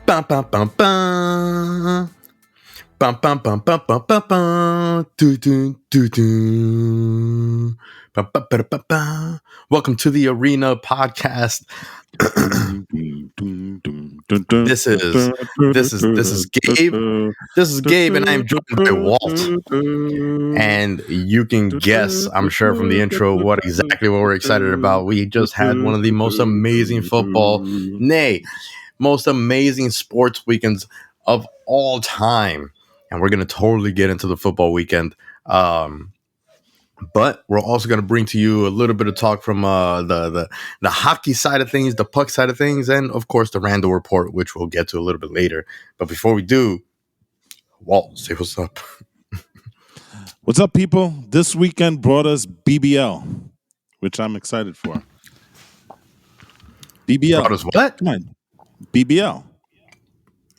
Bum, bum, bum, bum. Bum, bum, bum, bum, bum, bum, bum. Do, do, do, do. Bum, bum, ba, bum, bum. Welcome to the Arena Podcast. This is Gabe. This is Gabe, and I am joined by Walt. And you can guess, I'm sure, from the intro what we're excited about. We just had one of the most amazing most amazing sports weekends of all time. And we're going to totally get into the football weekend. But we're also going to bring to you a little bit of talk from the hockey side of things, the puck side of things, and, of course, the Randall Report, which we'll get to a little bit later. But before we do, Walt, say what's up. What's up, people? This weekend brought us BBL, which I'm excited for. BBL. Brought us what? Come on. BBL.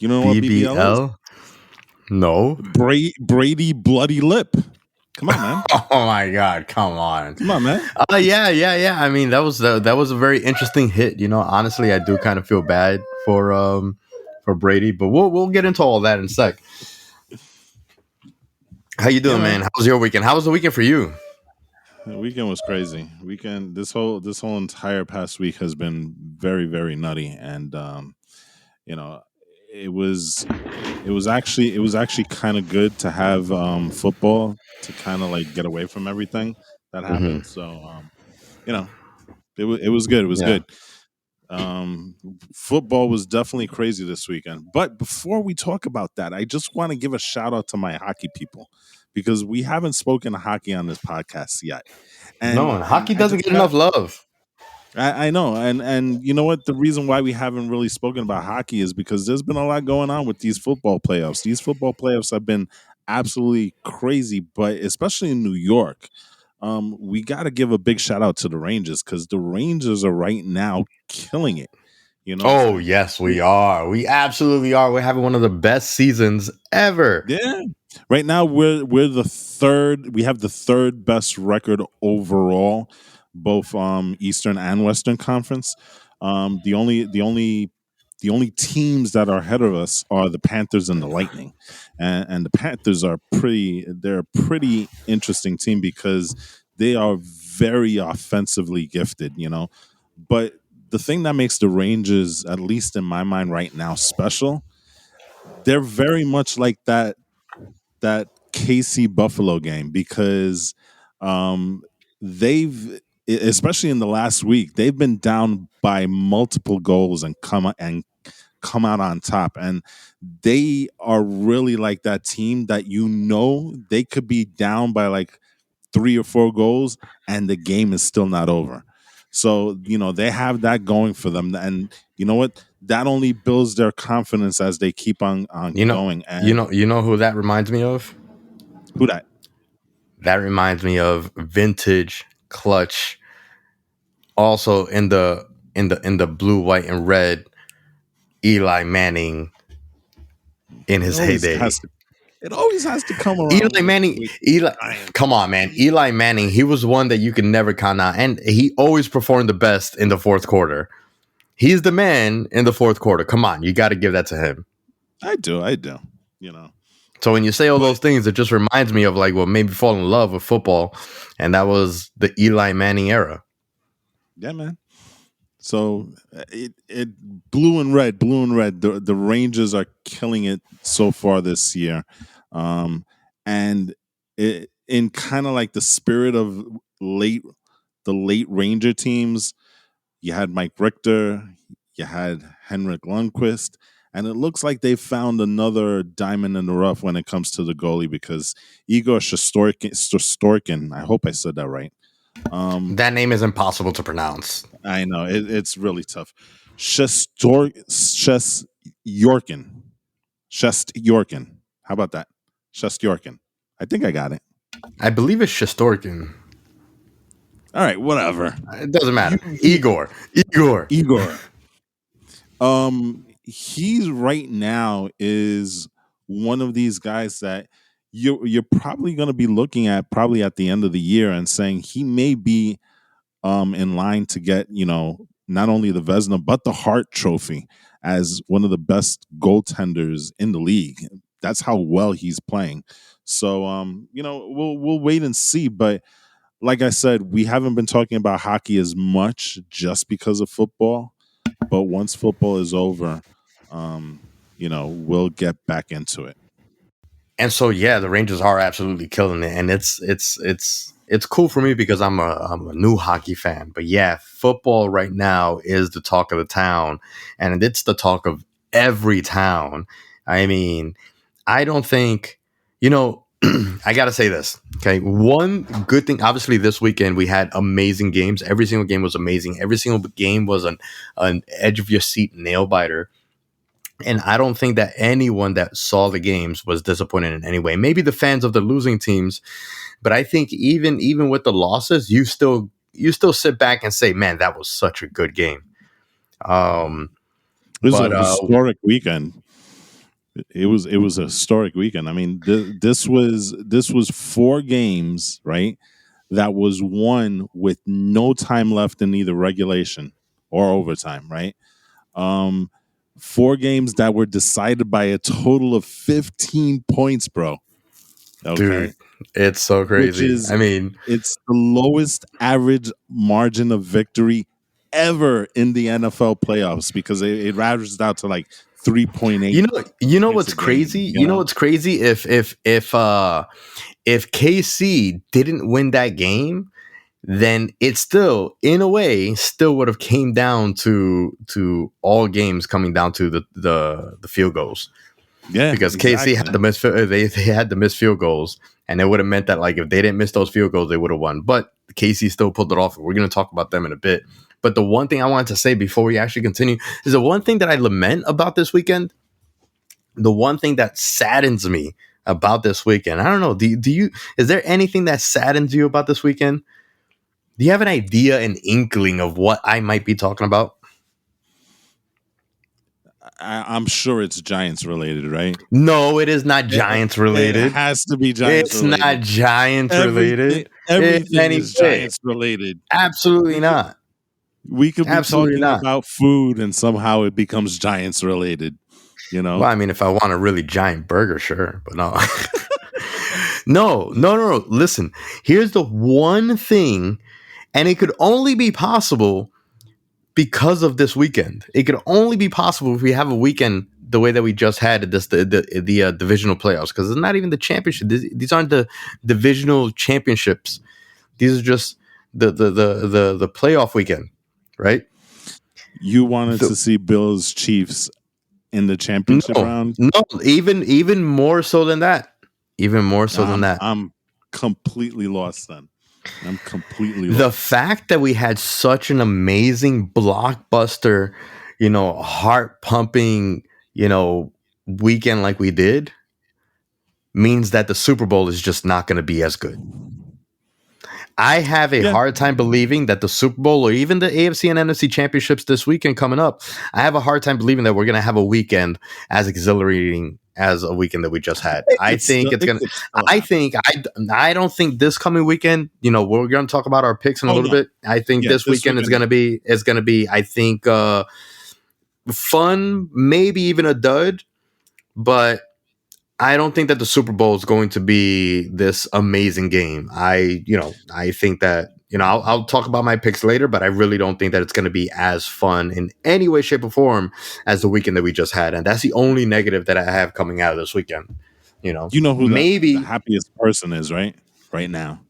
You know what BBL is? No. Brady Bloody Lip. Come on, man. Oh my God! Come on, man. Yeah. I mean, that was a very interesting hit. You know, honestly, I do kind of feel bad for Brady, but we'll get into all that in a sec. How you doing, man? How was your weekend? How was the weekend for you? The weekend was crazy. This whole entire past week has been very, very nutty, and it was actually kind of good to have football to kind of like get away from everything that happened. So it was good. It was good. Football was definitely crazy this weekend. But before we talk about that, I just want to give a shout out to my hockey people, because we haven't spoken hockey on this podcast yet. And hockey doesn't get enough love. I know, and you know what? The reason why we haven't really spoken about hockey is because there's been a lot going on with these football playoffs. These football playoffs have been absolutely crazy, but especially in New York, we got to give a big shout out to the Rangers, because the Rangers are right now killing it. You know? Oh, yes, we are. We absolutely are. We're having one of the best seasons ever. Yeah. Right now, we're the third. We have the third best record overall, both Eastern and Western Conference. The only teams that are ahead of us are the Panthers and the Lightning, and the Panthers are they're a pretty interesting team because they are very offensively gifted, you know. But the thing that makes the Rangers, at least in my mind right now, special, they're very much like that KC Buffalo game, because they've, especially in the last week, they've been down by multiple goals and come out on top, and they are really like that team that, you know, they could be down by like 3 or 4 goals and the game is still not over. So, you know, they have that going for them, and you know what? That only builds their confidence as they keep on going. And you know who that reminds me of? Who that? That reminds me of vintage clutch. Also in the blue, white, and red, Eli Manning in his heyday. It always has to come around. Eli Manning. Come on, man. Eli Manning. He was one that you can never count out, and he always performed the best in the fourth quarter. He's the man in the fourth quarter. Come on, you got to give that to him. I do. You know. So when you say all those things, it just reminds me of like what made me fall in love with football, and that was the Eli Manning era. Yeah, man. So it blue and red. The Rangers are killing it so far this year, and it, in kind of like the spirit of the late Ranger teams, you had Mike Richter, you had Henrik Lundqvist, and it looks like they found another diamond in the rough when it comes to the goalie, because Igor Shesterkin, I hope I said that right. That name is impossible to pronounce. I know, it's really tough. Shesterkin. How about that? Shesterkin. I think I got it. I believe it's Shesterkin. All right, whatever. It doesn't matter. Igor. He's right now is one of these guys that you're probably going to be looking at probably at the end of the year and saying he may be in line to get, you know, not only the Vezina but the Hart Trophy as one of the best goaltenders in the league. That's how well he's playing. So we'll wait and see. But like I said, we haven't been talking about hockey as much just because of football. But once football is over, we'll get back into it. And so yeah, the Rangers are absolutely killing it, and it's cool for me because I'm a new hockey fan. But yeah, football right now is the talk of the town, and it's the talk of every town. I mean, I don't think I gotta say this. Okay, one good thing. Obviously, this weekend we had amazing games. Every single game was amazing. Every single game was an edge of your seat nail biter. And I don't think that anyone that saw the games was disappointed in any way. Maybe the fans of the losing teams, but I think even with the losses, you still sit back and say, "Man, that was such a good game." It was But a historic weekend. It was a historic weekend. I mean, this was 4 games, right? That was won with no time left in either regulation or overtime, right? 4 games that were decided by a total of 15 points, bro. Okay. dude, it's so crazy. I mean, it's the lowest average margin of victory ever in the NFL playoffs because it averages out to like 3.8. You know what's crazy? You know what's crazy? If KC didn't win that game, then it still, in a way, still would have came down to all games coming down to the field goals. Yeah, because KC had to miss they had to miss field goals, and it would have meant that like if they didn't miss those field goals, they would have won. But KC still pulled it off. We're going to talk about them in a bit. But the one thing I wanted to say before we actually continue is the one thing that I lament about this weekend. The one thing that saddens me about this weekend. I don't know. Do you? Is there anything that saddens you about this weekend? Do you have an idea, an inkling of what I might be talking about? I'm sure it's Giants related, right? No, it is not Giants related. It has to be Giants related. It's not Giants related. Everything is Giants related. Absolutely not. We could be talking about food and somehow it becomes Giants related. Well, I mean, if I want a really giant burger, sure, but no. No. Listen, here's the one thing, and it could only be possible because of this weekend. It could only be possible if we have a weekend the way that we just had the divisional playoffs, because it's not even the championship. These aren't the divisional championships. These are just the playoff weekend, right? You wanted to see Bills Chiefs in the championship round? No, even more so than that. Even more so than that. I'm completely lost then. I'm completely lost. The fact that we had such an amazing blockbuster, heart pumping, weekend like we did means that the Super Bowl is just not going to be as good. I have a hard time believing that the Super Bowl or even the AFC and NFC championships this weekend coming up, I have a hard time believing that we're going to have a weekend as exhilarating as a weekend that we just had. I don't think this coming weekend, we're going to talk about our picks in a little bit. I think this weekend is going to be, I think, fun, maybe even a dud, but I don't think that the Super Bowl is going to be this amazing game. I think that, I'll talk about my picks later, but I really don't think that it's going to be as fun in any way, shape, or form as the weekend that we just had. And that's the only negative that I have coming out of this weekend. You know who maybe the happiest person is, right now?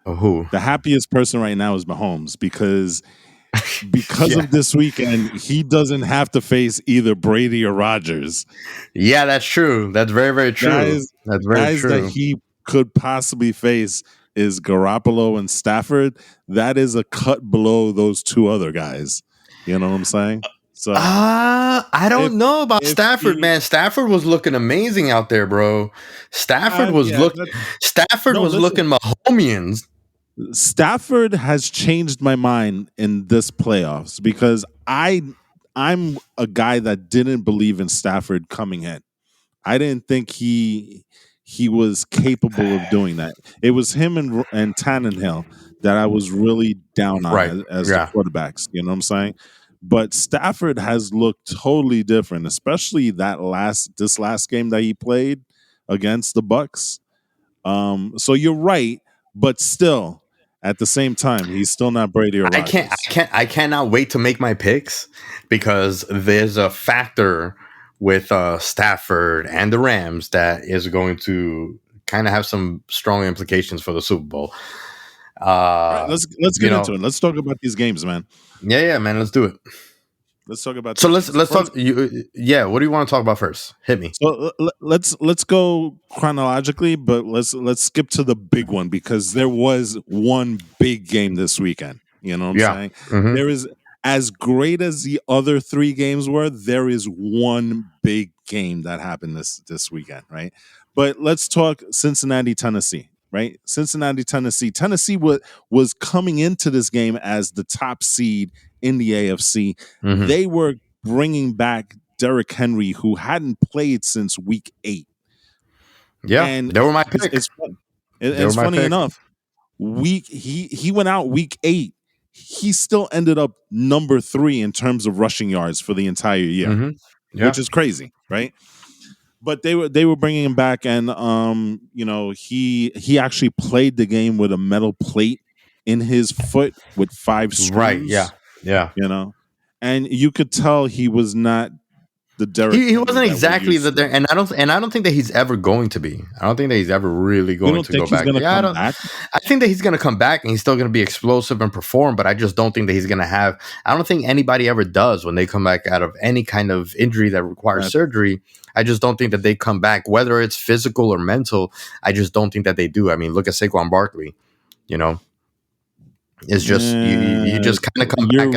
Who? The happiest person right now is Mahomes because of this weekend, he doesn't have to face either Brady or Rodgers. Yeah, that's true. That's very, very true. That's very true. That he could possibly face is Garoppolo and Stafford. That is a cut below those 2 other guys. You know what I'm saying? So I don't know about Stafford, man. Stafford was looking amazing out there, bro. Stafford was looking Mahomians. Stafford has changed my mind in this playoffs because I'm a guy that didn't believe in Stafford coming in. I didn't think he was capable of doing that. It was him and Tannenhill that I was really down on as the quarterbacks. You know what I'm saying? But Stafford has looked totally different, especially this last game that he played against the Bucks. So you're right, but still, at the same time, he's still not Brady or Rodgers. I cannot wait to make my picks because there's a factor with Stafford and the Rams that is going to kind of have some strong implications for the Super Bowl. All right, let's get into it. Let's talk about these games, man. Yeah, man. Let's do it. Let's talk about. So let's talk. What do you want to talk about first? Hit me. So let's go chronologically, but let's skip to the big one because there was one big game this weekend. You know what I'm saying? Mm-hmm. There is, as great as the other three games were, there is one big game that happened this weekend, right? But let's talk Cincinnati, Tennessee, right? Cincinnati, Tennessee. Tennessee was coming into this game as the top seed in the AFC. Mm-hmm. They were bringing back Derrick Henry, who hadn't played since week 8. Yeah, and they were my pick. It's funny enough. He went out week 8. He still ended up number 3 in terms of rushing yards for the entire year, which is crazy, right? But they were bringing him back, and he actually played the game with a metal plate in his foot with 5 screws. Right? Yeah. And you could tell he was not the Derrick. He wasn't exactly and I don't think that he's ever going to be. I don't think that he's ever really going to go back. I think that he's going to come back and he's still going to be explosive and perform, but I just don't think that he's going to have. I don't think anybody ever does when they come back out of any kind of injury that requires surgery. I just don't think that they come back, whether it's physical or mental. I just don't think that they do. I mean, look at Saquon Barkley. It's just you just kind of come back.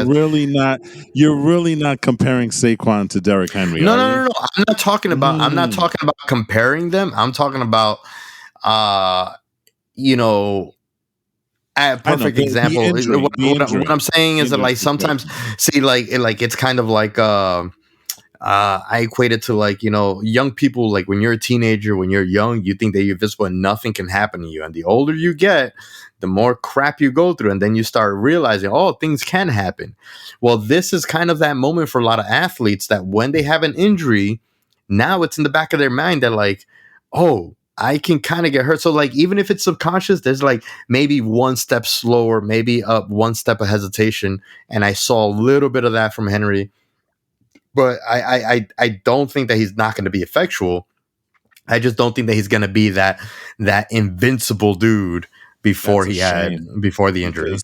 You're really not comparing Saquon to Derrick Henry. No. I'm not talking about comparing them. I'm talking about a perfect example. What I'm saying is that like sometimes it's kind of like I equate it to young people. Like when you're a teenager, when you're young, you think that you're invisible and nothing can happen to you. And the older you get, the more crap you go through. And then you start realizing, things can happen. Well, this is kind of that moment for a lot of athletes that when they have an injury, now it's in the back of their mind that I can kind of get hurt. So even if it's subconscious, there's maybe one step slower, maybe one step of hesitation. And I saw a little bit of that from Henry. But I don't think that he's not going to be effectual. I just don't think that he's going to be that invincible dude before the injury.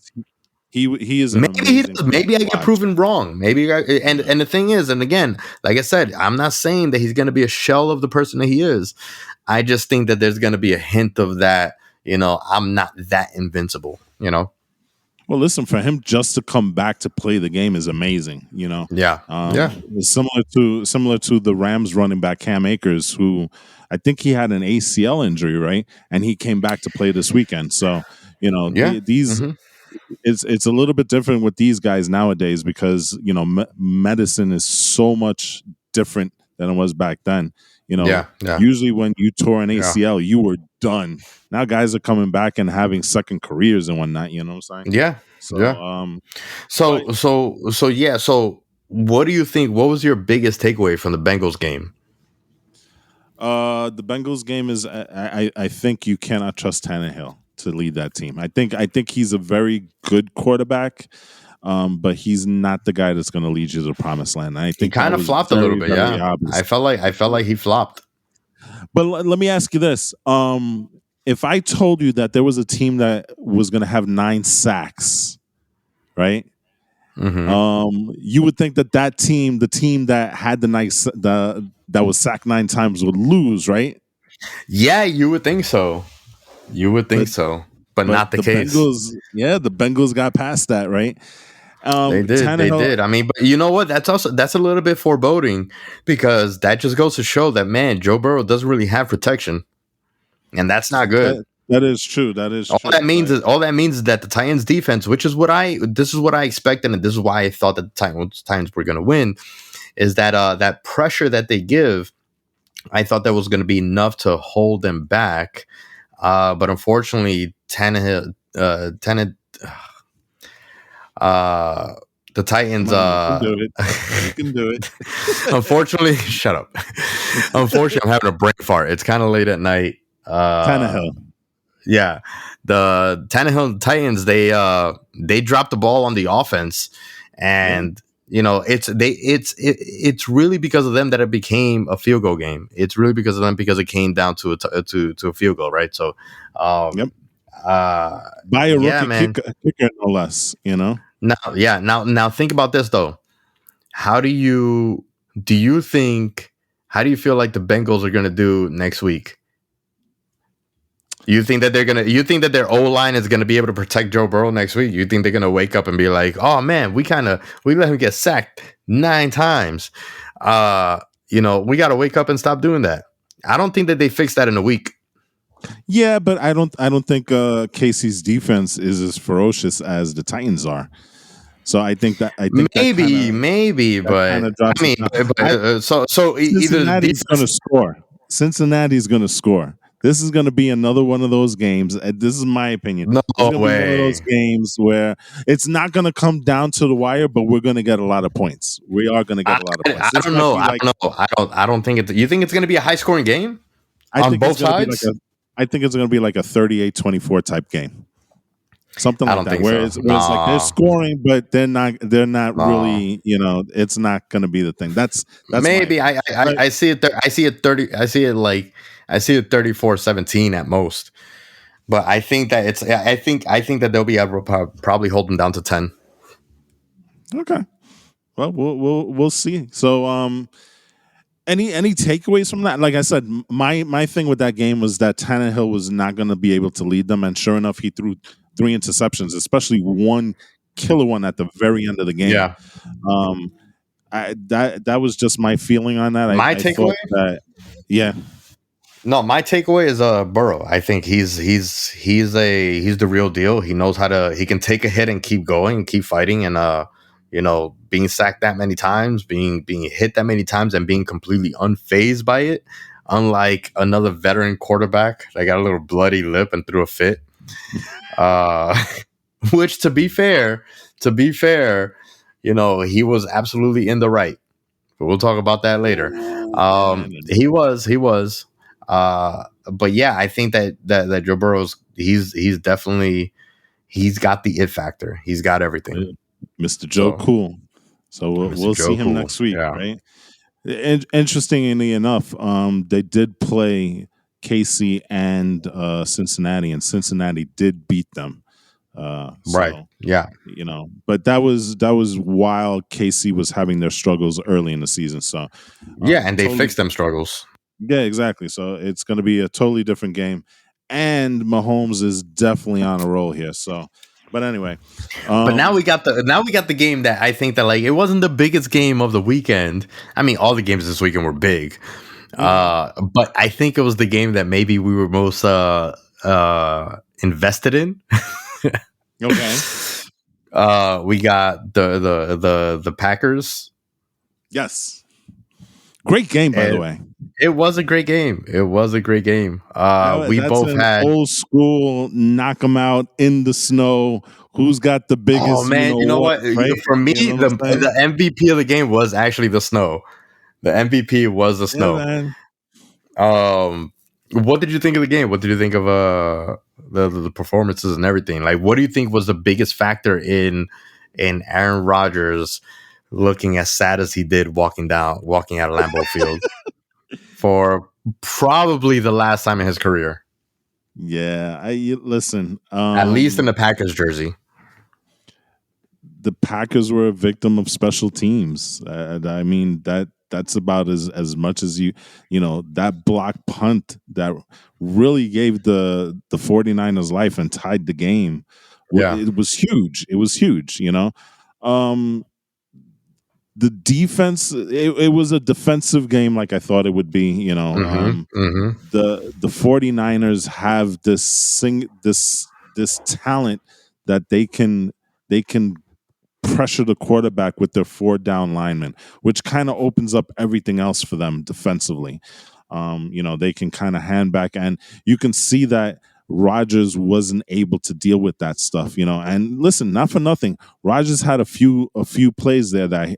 He is maybe I get proven wrong. And the thing is, and again, like I said, I'm not saying that he's going to be a shell of the person that he is. I just think that there's going to be a hint of that. I'm not that invincible. Well, listen, for him just to come back to play the game is amazing. Similar to the Rams running back Cam Akers, who I think he had an ACL injury, right? And he came back to play this weekend. So these it's a little bit different with these guys nowadays because medicine is so much different than it was back then. Usually when you tore an ACL, you were done. Now guys are coming back and having second careers and whatnot. You know what I'm saying? Yeah. So what do you think? What was your biggest takeaway from the Bengals game? The Bengals game is I think you cannot trust Tannehill to lead that team. I think he's a very good quarterback. But he's not the guy that's going to lead you to the promised land. I think he kind of flopped a little bit. Yeah, obvious. I felt like he flopped. But let me ask you this: if I told you that there was a team that was going to have 9 sacks, right? Mm-hmm. You would think that team, the team that had that was sacked 9 times, would lose, right? Yeah, you would think so. But not the case. The Bengals got past that, right? They did. I mean, but you know what? That's a little bit foreboding because that just goes to show that, man, Joe Burrow doesn't really have protection, and that's not good. That is true. All that means is that the Titans defense, which is what I expected, and this is why I thought that the Titans were going to win, is that that pressure that they give. I thought that was going to be enough to hold them back, but unfortunately, The Titans. Come on, you can do it. You can do it. Unfortunately, shut up. Unfortunately, I'm having a brain fart. It's kind of late at night. Tannehill. Yeah, the Tannehill Titans. They dropped the ball on the offense, and it's really because of them that it became a field goal game. It's really because of them because it came down to a field goal, right? So, Yep. By a yeah, rookie man. kicker, no less. Now think about this though. How do you think? How do you feel like the Bengals are going to do next week? You think that you think that their O line is gonna be able to protect Joe Burrow next week? You think they're gonna wake up and be like, "Oh man, we let him get sacked 9 times." We got to wake up and stop doing that. I don't think that they fix that in a week. Yeah, but I don't think Casey's defense is as ferocious as the Titans are. So I think that maybe, but drops I mean, it down. either Cincinnati's going to score. Cincinnati's going to score. This is going to be another one of those games. This is my opinion. No This is going to be one of way. those games where it's not going to come down to the wire, but we're going to get a lot of points. We are going to get a lot of points. I don't know. I don't think it's. You think it's going to be a high scoring game on both sides? I think it's going to be like a 38-24 type game. Something like that, where it's like they're scoring, but they're not really. It's not going to be the thing. That's maybe I see it. I see it 30. I see it 34-17 at most. But I think that it's. I think that they'll be able to probably hold them down to 10. Okay. Well, we'll see. So, any takeaways from that? Like I said, my thing with that game was that Tannehill was not going to be able to lead them, and sure enough, he threw 3 interceptions, especially one killer one at the very end of the game. Yeah. That was just my feeling on that. My takeaway. No, my takeaway is Burrow. I think he's the real deal. He knows he can take a hit and keep going and keep fighting, and being sacked that many times, being hit that many times, and being completely unfazed by it, unlike another veteran quarterback that got a little bloody lip and threw a fit. Which, to be fair, he was absolutely in the right. But we'll talk about that later. He was. But yeah, I think that Joe Burrow's he's definitely got the it factor. He's got everything. Mr. Joe Cool. So we'll see him next week, right? Interestingly enough, they did play KC and Cincinnati, and Cincinnati did beat them. Right. Yeah. But that was while KC was having their struggles early in the season. So yeah, and they fixed them struggles. Yeah, exactly. So it's going to be a totally different game, and Mahomes is definitely on a roll here. So, but anyway, but now we got the game that I think that it wasn't the biggest game of the weekend. I mean, all the games this weekend were big, but I think it was the game that maybe we were most invested in. Okay. We got the Packers. Yes. Great game, by the way. It was a great game. We both had old school knock 'em out in the snow. Who's got the biggest? Oh man, you know what? Right? For me, the MVP of the game was actually the snow. The MVP was the snow. Man. What did you think of the game? What did you think of the performances and everything? What do you think was the biggest factor in Aaron Rodgers looking as sad as he did walking out of Lambeau Field for probably the last time in his career? Yeah, listen. At least in the Packers jersey. The Packers were a victim of special teams. I mean, that's about as much as that block punt that really gave the 49ers life and tied the game. Yeah. It was huge. The defense, it was a defensive game like I thought it would be. The 49ers have this talent that they can pressure the quarterback with their 4 down linemen, which kind of opens up everything else for them defensively. They can kind of hand back, and you can see that Rodgers wasn't able to deal with that stuff, And listen, not for nothing, Rodgers had a few plays there that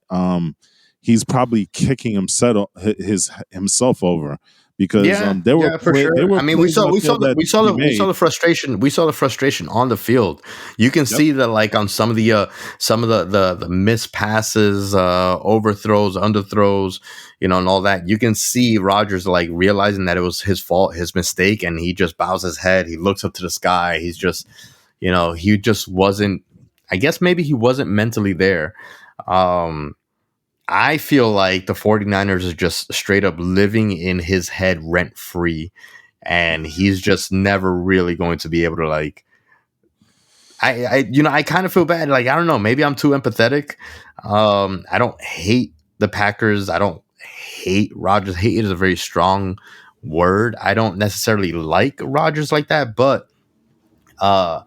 he's probably kicking himself over because Yeah, there yeah, for there sure. were I mean, plays out there that he we saw made. the frustration. We saw the frustration on the field. You can Yep. see that, like, on some of the missed passes, overthrows, underthrows, and all that. You can see Rodgers, like, realizing that it was his fault, his mistake, and he just bows his head. He looks up to the sky. He's just, he just wasn't. I guess maybe he wasn't mentally there. Um, I feel like the 49ers are just straight up living in his head rent free, and he's just never really going to be able to, like, I kind of feel bad. Like, I don't know, maybe I'm too empathetic. I don't hate the Packers. I don't hate Rodgers. Hate is a very strong word. I don't necessarily like Rodgers like that, but uh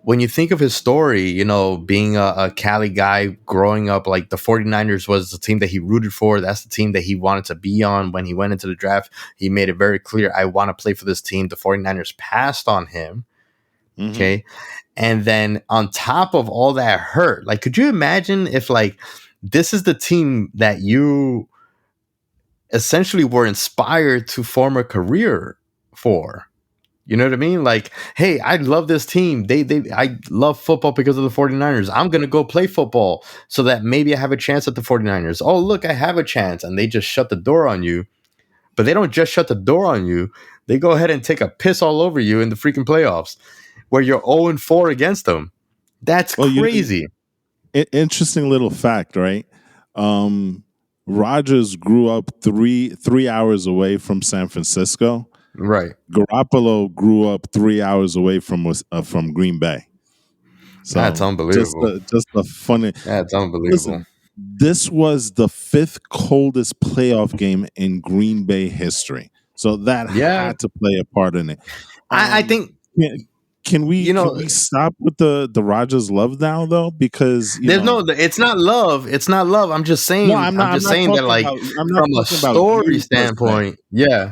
when you think of his story, being a Cali guy growing up, like, the 49ers was the team that he rooted for. That's the team that he wanted to be on when he went into the draft. He made it very clear, I want to play for this team. The 49ers passed on him. Mm-hmm. Okay. And then on top of all that hurt, like, could you imagine if, like, this is the team that you essentially were inspired to form a career for? You know what I mean? Like, hey, I love this team. I love football because of the 49ers. I'm going to go play football so that maybe I have a chance at the 49ers. Oh, look, I have a chance. And they just shut the door on you. But they don't just shut the door on you. They go ahead and take a piss all over you in the freaking playoffs where you're 0-4 against them. That's crazy. Interesting little fact, right? Rodgers grew up three hours away from San Francisco. Right. Garoppolo grew up 3 hours away from Green Bay. So that's unbelievable. Just a funny. That's unbelievable. Listen, this was the 5th coldest playoff game in Green Bay history. So that had to play a part in it. I think. Can we stop with the Rodgers love now, though? Because it's not love. It's not love. I'm just saying. No, I'm just saying that, like, from a story standpoint, yeah.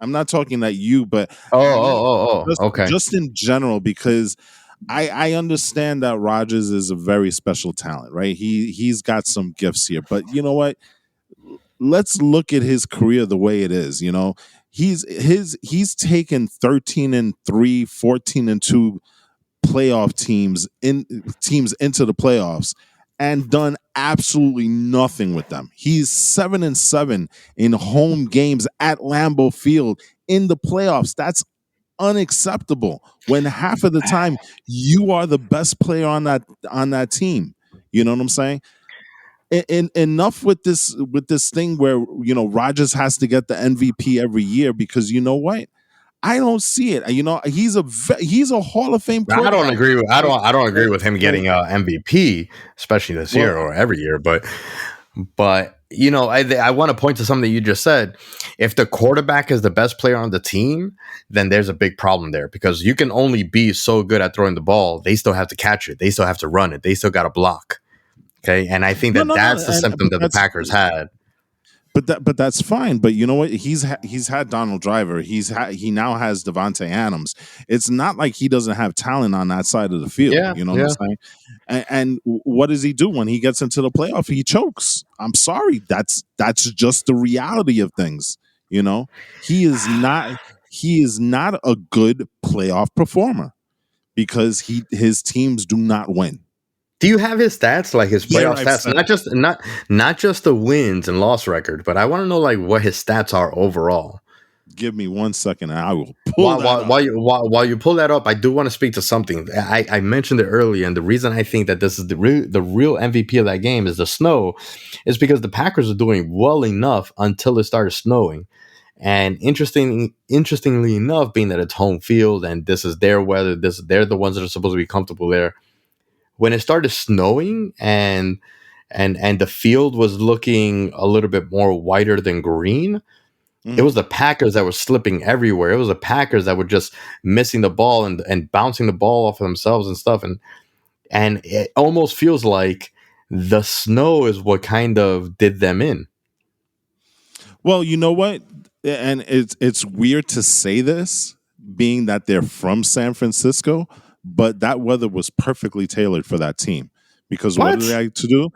I'm not talking that you, but okay. Just in general, because I understand that Rodgers is a very special talent, right? He's got some gifts here, but you know what? Let's look at his career the way it is. He's taken 13-3, 14-2 playoff teams into the playoffs and done absolutely nothing with them. He's 7-7 in home games at Lambeau Field in the playoffs. That's unacceptable when half of the time you are the best player on that team. You know what I'm saying? And enough with this thing where Rodgers has to get the MVP every year, because you know what? I don't see it. He's a Hall of Fame quarterback. I don't agree with him getting MVP, especially this year or every year. But I want to point to something that you just said. If the quarterback is the best player on the team, then there's a big problem there, because you can only be so good at throwing the ball. They still have to catch it. They still have to run it. They still got to block. Okay, and I think that's the symptom that the Packers had. But that's fine. But you know what? He's had Donald Driver. He now has Devontae Adams. It's not like he doesn't have talent on that side of the field. You know what I'm saying? And what does he do when he gets into the playoff? He chokes. I'm sorry. That's just the reality of things. He is not a good playoff performer because his teams do not win. Do you have his stats, like his playoff stats? Not just the wins and loss record, but I want to know, like, what his stats are overall. Give me 1 second and I will pull while you pull that up. I do want to speak to something. I mentioned it earlier, and the reason I think that this is the real MVP of that game is the snow, is because the Packers are doing well enough until it started snowing. And interestingly enough, being that it's home field and this is their weather, they're the ones that are supposed to be comfortable there. When it started snowing and the field was looking a little bit more whiter than green, it was the Packers that were slipping everywhere. It was the Packers that were just missing the ball and bouncing the ball off of themselves and stuff. And it almost feels like the snow is what kind of did them in. Well, you know what? And it's weird to say this, being that they're from San Francisco, but that weather was perfectly tailored for that team. Because what do they like to do?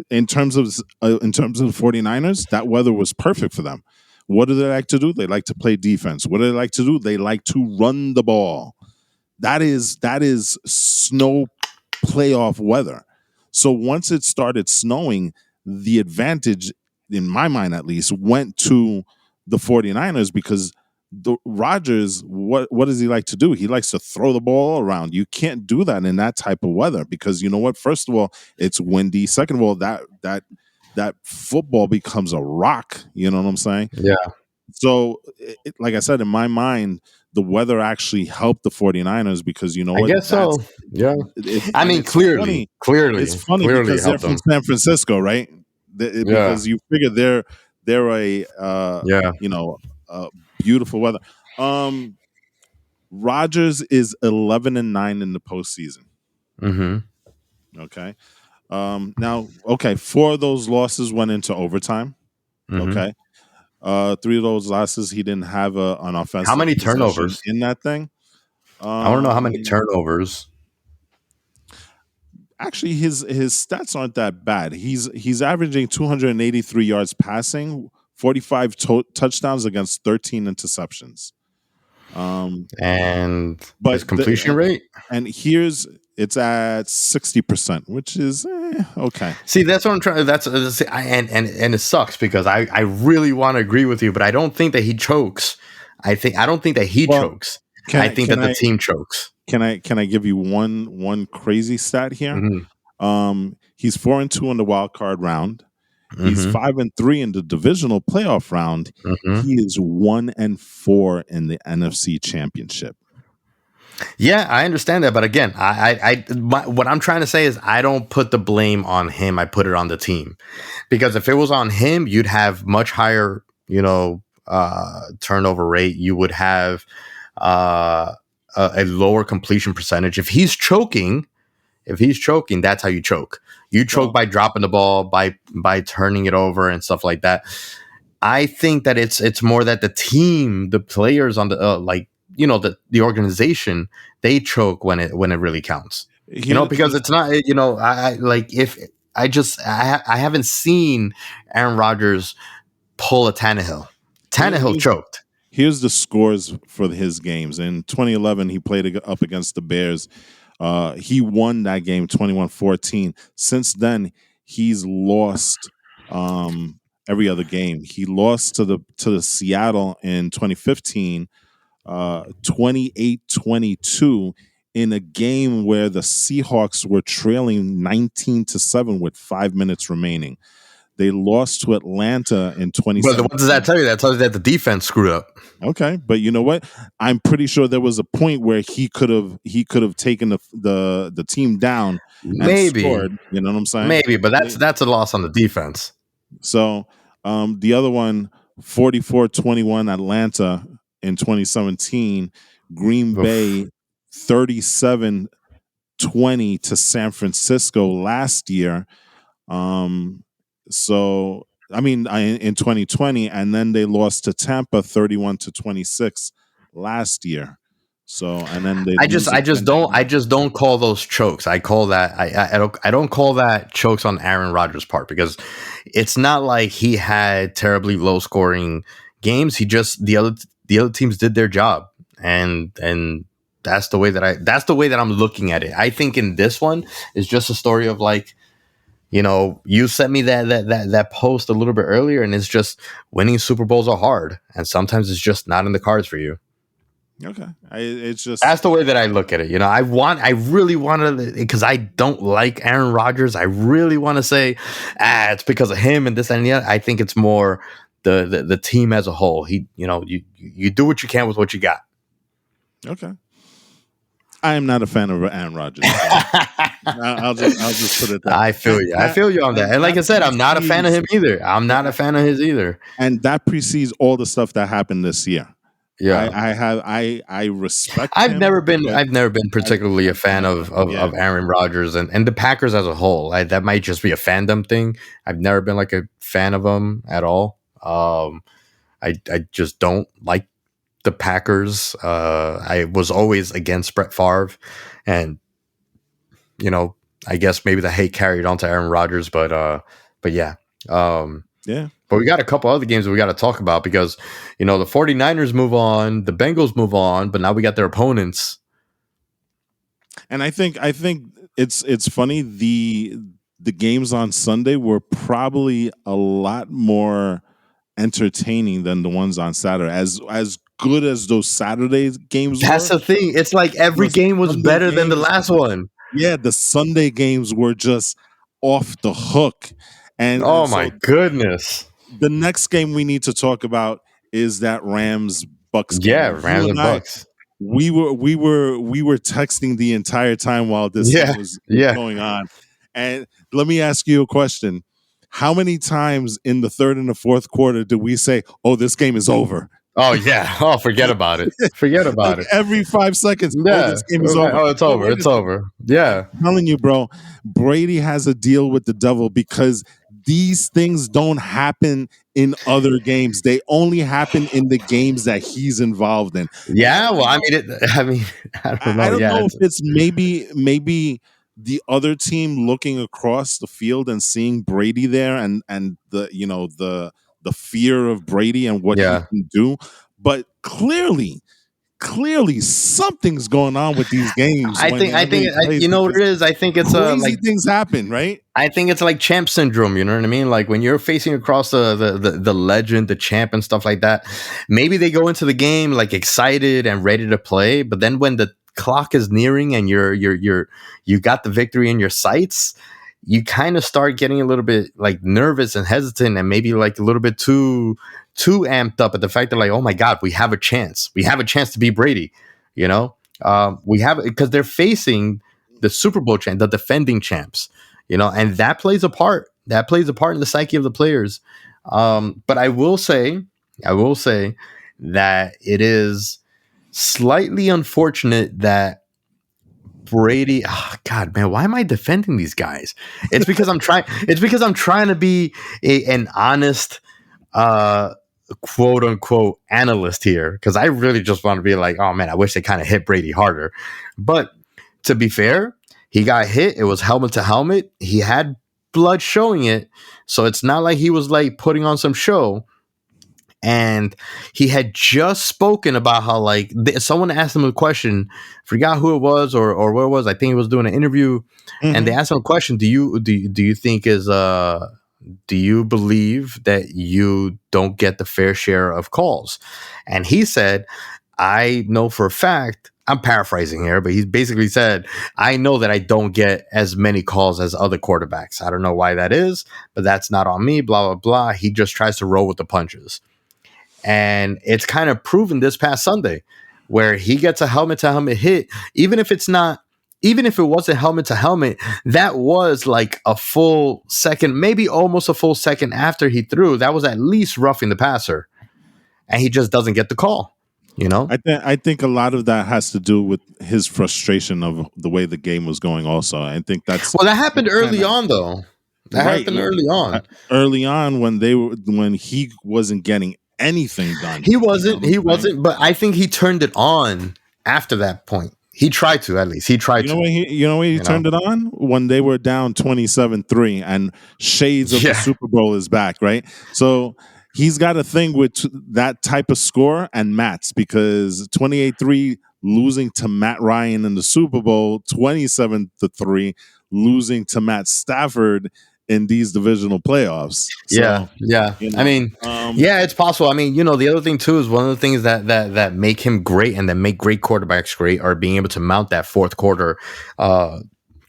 In terms of the 49ers, that weather was perfect for them. What do they like to do? They like to play defense. What do they like to do? They like to run the ball. That is snow playoff weather. So once it started snowing, the advantage, in my mind at least, went to the 49ers because Rodgers, what does he like to do? He likes to throw the ball around. You can't do that in that type of weather because you know what? First of all, it's windy. Second of all, that football becomes a rock. You know what I'm saying? Yeah. So, like I said, in my mind, the weather actually helped the 49ers because you know what? I guess so. Yeah. I mean, clearly it's funny because they're from San Francisco, right? Because you figure they're a beautiful weather. Rodgers is 11-9 in the postseason. Mm-hmm. Okay. Now, 4 of those losses went into overtime. Mm-hmm. Okay. 3 of those losses, he didn't have an offensive. How many turnovers in that thing? I want to know how many turnovers. Actually, his stats aren't that bad. He's averaging 283 yards passing, 45 touchdowns against 13 interceptions. And his completion rate? And it's at 60%, which is okay. See, that's what I'm trying. And it sucks because I really want to agree with you, but I don't think that he chokes. I don't think that he chokes. I think that the team chokes. Can I give you one crazy stat here? Mm-hmm. He's 4-2 in the wild card round. Mm-hmm. He's 5-3 in the divisional playoff round. Mm-hmm. He is 1-4 in the NFC Championship. Yeah, I understand that, but again, what I'm trying to say is I don't put the blame on him. I put it on the team, because if it was on him, you'd have much higher, turnover rate. You would have a lower completion percentage. If he's choking, that's how you choke. You choke by dropping the ball, by turning it over and stuff like that. I think that it's more that the team, the players on the the organization, they choke when it really counts. Because it's not. I haven't seen Aaron Rodgers pull a Tannehill. Tannehill choked. Here's the scores for his games. In 2011, he played up against the Bears. He won that game 21-14. Since then, he's lost every other game. He lost to the Seattle in 2015, 28-22 in a game where the Seahawks were trailing 19-7 with 5 minutes remaining. They lost to Atlanta in 2017. But what does that tell you? That tells you that the defense screwed up. Okay, but you know what? I'm pretty sure there was a point where he could have taken the team down and scored. You know what I'm saying? Maybe, but that's a loss on the defense. So the other one, 44-21 Atlanta in 2017. Green Bay 37-20 to San Francisco last year. So I mean, in 2020, and then they lost to Tampa 31-26 last year. So, and then they I just don't call those chokes. I call that I don't call that chokes on Aaron Rodgers' part, because it's not like he had terribly low scoring games. He just the other teams did their job, and that's the way that I'm looking at it. I think in this one is just a story of you sent me that post a little bit earlier, and it's just winning Super Bowls are hard, and sometimes it's just not in the cards for you. Okay, it's just that's the way that I look at it. I really want to, because I don't like Aaron Rodgers. I really want to say, it's because of him and this and the other. I think it's more the team as a whole. You do what you can with what you got. Okay. I am not a fan of Aaron Rodgers. So I'll just put it there. I feel you. I feel you on that. And like I said, I'm not a fan of him either. I'm not a fan of his either. And that precedes all the stuff that happened this year. Yeah, I respect. I've never been particularly a fan of Aaron Rodgers and the Packers as a whole. That might just be a fandom thing. I've never been like a fan of them at all. I just don't like the Packers. I was always against Brett Favre, and I guess maybe the hate carried on to Aaron Rodgers, but yeah. Yeah. But we got a couple other games that we got to talk about because, the 49ers move on, the Bengals move on, but now we got their opponents. And I think it's funny, the games on Sunday were probably a lot more entertaining than the ones on Saturday. As good as those Saturday games That's were, the thing. It's like every the game was Sunday better than the games, last one. yeah, the Sunday games were just off the hook. Oh And my so goodness. the next game we need to talk about is that Rams Bucks game. Yeah, And you Rams and and I, Bucks. we were texting the entire time while this Yeah, thing was yeah. going on. And let me ask you a question. How many times in the third and the fourth quarter did we say, "Oh, this game is over"? Oh yeah. Oh, forget about it. Forget Like about it. every 5 seconds, "Oh, Yeah. this game is over." Oh, it's But over. wait a It's second. over. Yeah. I'm telling you, bro, Brady has a deal with the devil because these things don't happen in other games. They only happen in the games that he's involved in. And Yeah. Well, I mean, I don't I know. don't Yeah. know if it's maybe the other team looking across the field and seeing Brady there and the fear of Brady and what he Yeah. can do, but clearly something's going on with these games whenever he plays, You know what because it is. I think it's crazy like things happen, right? I think it's like champ syndrome. You know what I mean? Like when you're facing across the legend, the champ, and stuff like that. Maybe they go into the game like excited and ready to play, but then when the clock is nearing and you got the victory in your sights, you kind of start getting a little bit like nervous and hesitant, and maybe like a little bit too amped up at the fact that like, oh my god, we have a chance. We have a chance to beat Brady. You know, we have because they're facing the Super Bowl champ, the defending champs. And that plays a part. That plays a part in the psyche of the players. But I will say that it is slightly unfortunate that Brady. Oh, God, man, why am I defending these guys? It's because I'm trying. It's because I'm trying to be an honest, quote unquote, analyst here. Because I really just want to be like, oh man, I wish they kind of hit Brady harder. But to be fair, he got hit. It was helmet to helmet. He had blood showing it. So it's not like he was like putting on some show. And he had just spoken about how like someone asked him a question, forgot who it was or where it was. I think he was doing an interview, and they asked him a question. Do you think do you believe that you don't get the fair share of calls? And he said, I know for a fact, I'm paraphrasing here, but he basically said, I know that I don't get as many calls as other quarterbacks. I don't know why that is, but that's not on me, blah, blah, blah. He just tries to roll with the punches. And it's kind of proven this past Sunday where he gets a helmet to helmet hit, even if it wasn't helmet to helmet, that was like a full second, maybe almost a full second after he threw. That was at least roughing the passer. And he just doesn't get the call. I think a lot of that has to do with his frustration of the way the game was going. Also, I think that happened early on, though. That right happened early on. Early on, when he wasn't getting anything done. He wasn't. But I think he turned it on after that point. He tried to, at least. He tried to. You know when he turned it on? When they were down 27-3 and shades of the Super Bowl is back, right? So he's got a thing with that type of score and Matt's, because 28-3 losing to Matt Ryan in the Super Bowl, 27-3 losing to Matt Stafford in these divisional playoffs. So, yeah. I mean, it's possible. I mean, the other thing too is one of the things that make him great and that make great quarterbacks great are being able to mount that fourth quarter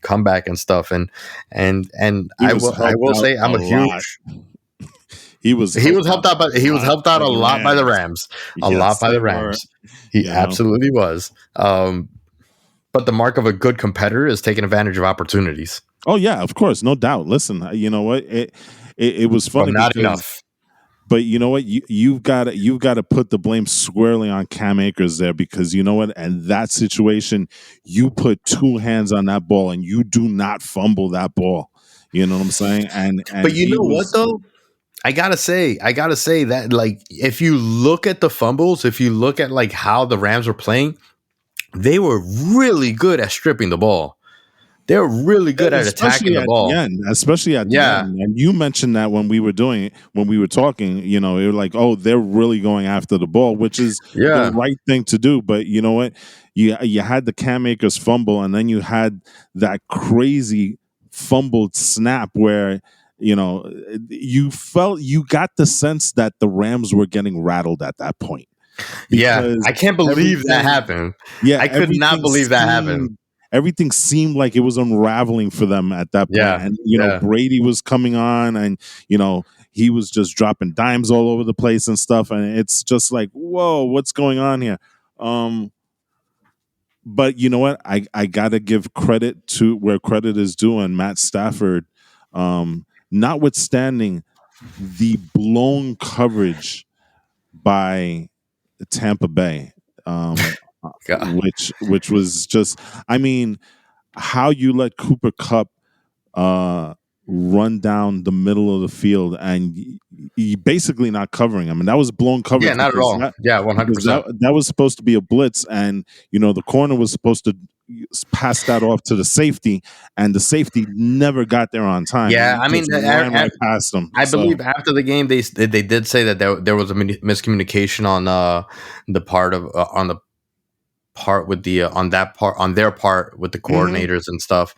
comeback and stuff. And I will say I'm a huge. He was helped out a lot by the Rams. A lot by the Rams. He absolutely was. But the mark of a good competitor is taking advantage of opportunities. Oh yeah, of course, no doubt. Listen, you know what? It was funny, but not enough. But you know what? You've got to put the blame squarely on Cam Akers there, because you know what? And that situation, you put two hands on that ball and you do not fumble that ball. You know what I'm saying? And but you know what though? I gotta say that, like, if you look at the fumbles, if you look at like how the Rams were playing, they were really good at stripping the ball. They were really good at attacking especially the at the ball. end, especially at the Yeah, end. And you mentioned that when we were doing it, when we were talking, you know, you're like, oh, they're really going after the ball, which is the yeah, right thing to do. But you know what? You had the Cam Akers fumble, and then you had that crazy fumbled snap where, you know, you got the sense that the Rams were getting rattled at that point yeah. because I can't believe that everything happened. yeah, I could not believe that happened. everything seemed like it was unraveling for them at that point. Yeah, And you know, yeah. Brady was coming on, and you know, he was just dropping dimes all over the place and stuff. And it's just like, whoa, what's going on here? Um, but you know what? I gotta give credit to where credit is due, and Matt Stafford, notwithstanding the blown coverage by Tampa Bay, um, God. which was just, I mean, how you let Cooper Cup uh, run down the middle of the field and basically not covering him, and that was blown Yeah, coverage not at all. Yeah, 100%. that was supposed to be a blitz, and you know the corner was supposed to pass that off to the safety, and the safety never got there on time. Yeah, He I mean, just ran right past him. I So. believe after the game they did say that there was a miscommunication on the part of on the part with the on that part on their part with the Mhm. coordinators and stuff.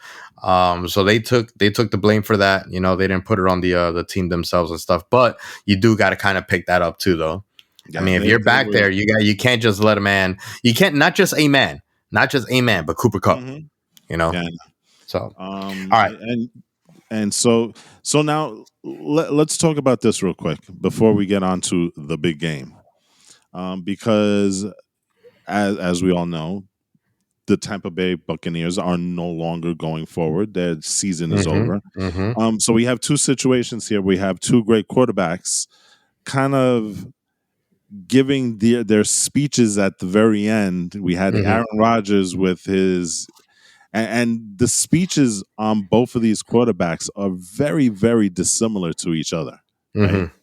So they took the blame for that. You know, they didn't put it on the team themselves and stuff. But you do got to kind of pick that up too, though. I Yeah, mean, if you're they back were. there, you can't just let a man. You can't not just a man, but Cooper Cup. Mhm. You know. Yeah. So all right. And so now let's talk about this real quick before we get on to the big game, because as we all know, the Tampa Bay Buccaneers are no longer going forward. Their season is Mm-hmm. over. Mm-hmm. So we have two situations here. We have two great quarterbacks, kind of giving their speeches at the very end. We had Mm-hmm. Aaron Rodgers with his and the speeches on both of these quarterbacks are very, very dissimilar to each other, right? Mm-hmm.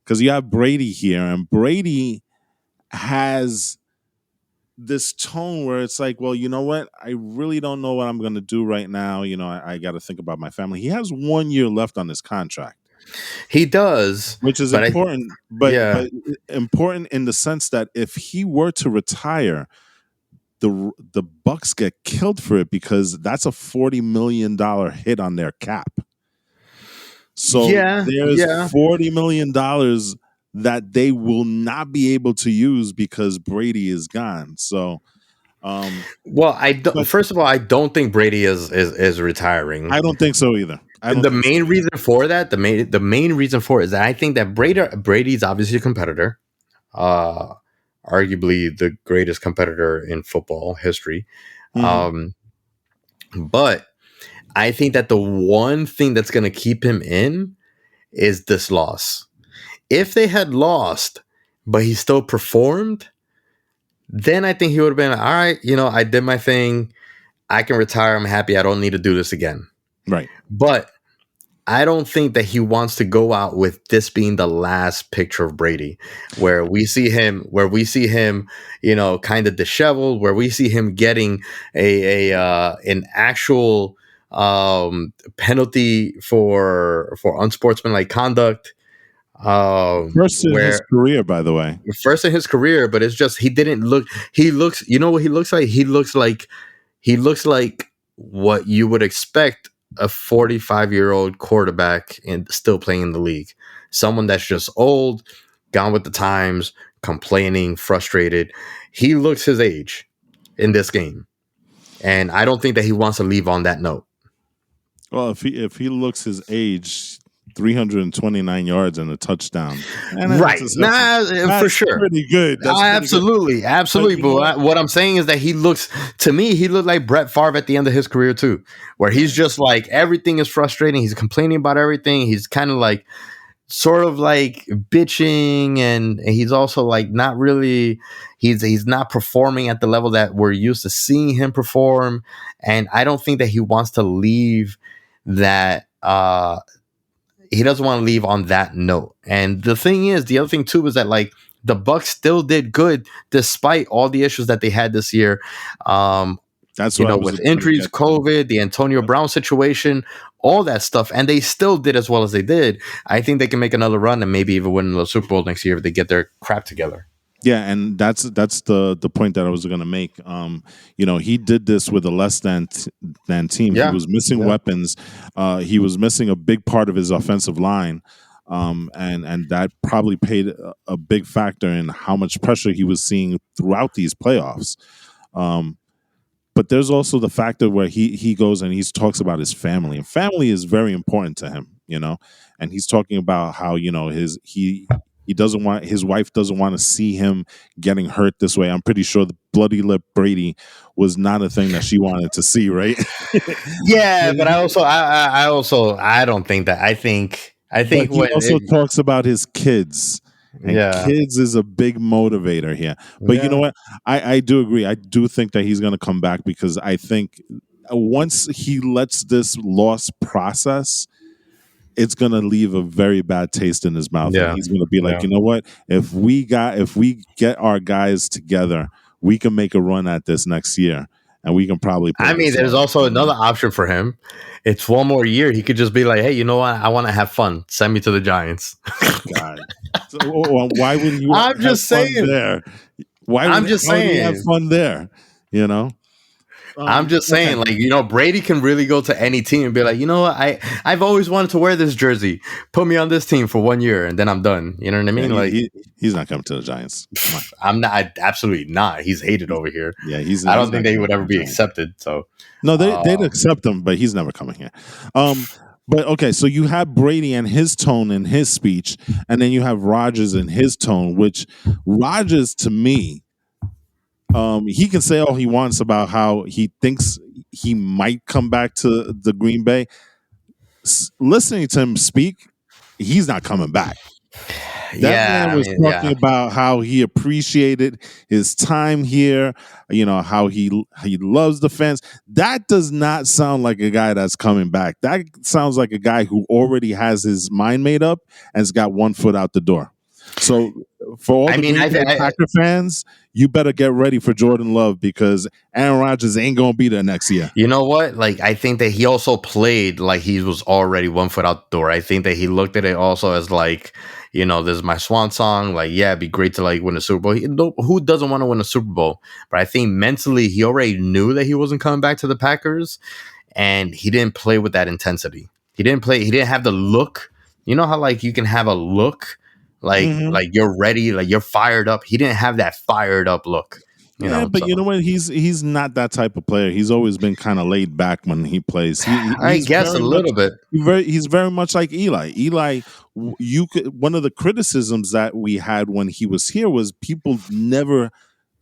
Because you have Brady here, and Brady has this tone where it's like, well, you know what? I really don't know what I'm going to do right now. You know, I got to think about my family. He has 1 year left on his contract, He does, which is but important, yeah. but important in the sense that if he were to retire, the Bucks get killed for it because that's a $40 million hit on their cap. So Yeah, there's yeah. $40 million that they will not be able to use because Brady is gone. So, Well, I don't, but first of all, I don't think Brady is retiring. I don't think so either. I don't The think so main either. reason for that, the main reason for it is that I think that Brady's obviously a competitor, uh, arguably the greatest competitor in football history. Mm-hmm. Um, but I think that the one thing that's going to keep him in is this loss. If they had lost, but he still performed, then I think he would have been all right. You know, I did my thing. I can retire. I'm happy. I don't need to do this again. Right. But I don't think that he wants to go out with this being the last picture of Brady, where we see him, you know, kind of disheveled, where we see him getting an actual penalty for unsportsmanlike conduct. First in his Where career, by the way. first in his career, but it's just he didn't look. He looks. You know what he looks like? He looks like what you would expect a 45-year-old quarterback and still playing in the league. Someone that's just old, gone with the times, complaining, frustrated. He looks his age in this game. And I don't think that he wants to leave on that note. Well, if he looks his age, 329 yards and a touchdown and an Right. interception. Nah, for That's sure. pretty good. That's pretty good. Absolutely. But Absolutely. you know But what? what I'm saying is that to me, he looked like Brett Favre at the end of his career, too, where he's just like everything is frustrating. He's complaining about everything. He's kind of like, sort of like bitching, and he's also like not really he's not performing at the level that we're used to seeing him perform, and I don't think that he wants to leave that he doesn't want to leave on that note. And the other thing too is that like the Bucks still did good despite all the issues that they had this year. That's what I was With going to injuries, get to. COVID, the Antonio Brown situation, all that stuff, and they still did as well as they did. I think they can make another run and maybe even win the Super Bowl next year if they get their crap together. Yeah, and that's the point that I was going to make. He did this with a less than team. He Yeah. was missing weapons. He was missing a big part of his offensive line, and that probably played a big factor in how much pressure he was seeing throughout these playoffs. But there's also the factor where he goes and he talks about his family, and family is very important to him. And he's talking about how he doesn't want, his wife doesn't want to see him getting hurt this way. I'm pretty sure the bloody lip Brady was not a thing that she wanted to see, right? Yeah, but I don't think that. I think But he also talks about his kids. And kids is a big motivator here. But you know what? I do agree. I do think that he's going to come back, because I think once he lets this loss process, it's going to leave a very bad taste in his mouth. And he's going to be like, you know what? If we get our guys together, we can make a run at this next year. And we can probably. There's also another option for him. It's one more year. He could just be like, hey, you know what? I want to have fun. Send me to the Giants. God. So, why would you I'm just saying. There? I'm just saying. Have fun there, I'm just saying, like, Brady can really go to any team and be like, you know what? I've always wanted to wear this jersey. Put me on this team for 1 year and then I'm done. You know what I mean? Yeah, he's not coming to the Giants. I'm not. Absolutely not. He's hated over here. Yeah, I don't think they would ever be accepted. So no, they'd accept him, but he's never coming here. But okay, so you have Brady and his tone in his speech, and then you have Rodgers and his tone, which Rodgers, to me, he can say all he wants about how he thinks he might come back to the Green Bay. Listening to him speak, he's not coming back. That man was talking about how he appreciated his time here, how he loves the fans. That does not sound like a guy that's coming back. That sounds like a guy who already has his mind made up and has got one foot out the door. So for all the Green Bay Packer fans, you better get ready for Jordan Love, because Aaron Rodgers ain't going to be there next year. You know what? Like, I think that he also played like he was already one foot out the door. I think that he looked at it also as like, this is my swan song. Like, yeah, it'd be great to like win a Super Bowl. Who doesn't want to win a Super Bowl? But I think mentally he already knew that he wasn't coming back to the Packers, and he didn't play with that intensity. He didn't have the look. You know how like you can have a look like you're ready, like you're fired up. He didn't have that fired up look. You know what? He's not that type of player. He's always been kind of laid back when he plays. I guess a little bit. He's very much like Eli. Eli, one of the criticisms that we had when he was here was people never.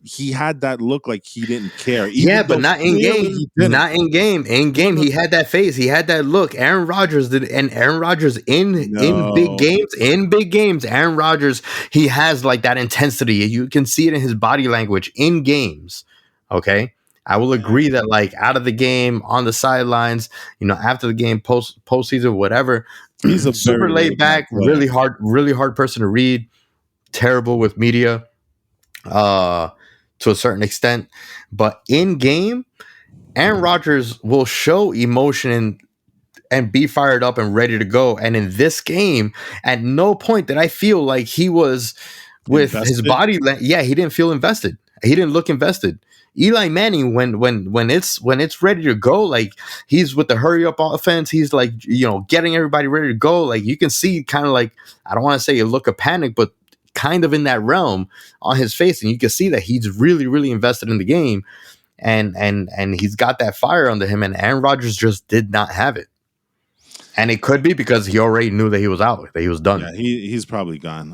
He had that look like he didn't care. But not in game. Not in game. In game, he had that face. He had that look. Aaron Rodgers did, and Aaron Rodgers in big games. Aaron Rodgers, he has like that intensity. You can see it in his body language in games. Okay, I will agree that like out of the game, on the sidelines, after the game, postseason, whatever, he's a super laid back, really hard person to read. Terrible with media. To a certain extent, but in game, Aaron Rodgers will show emotion and be fired up and ready to go. And in this game, at no point did I feel like he was with his body. Yeah, he didn't feel invested. He didn't look invested. Eli Manning, when it's ready to go, like he's with the hurry up offense. He's like getting everybody ready to go. Like you can see kind of like, I don't want to say a look of panic, but kind of in that realm on his face, and you can see that he's really, really invested in the game, and he's got that fire under him, and Aaron Rodgers just did not have it. And it could be because he already knew that he was out, that he was done. Yeah, he's probably gone.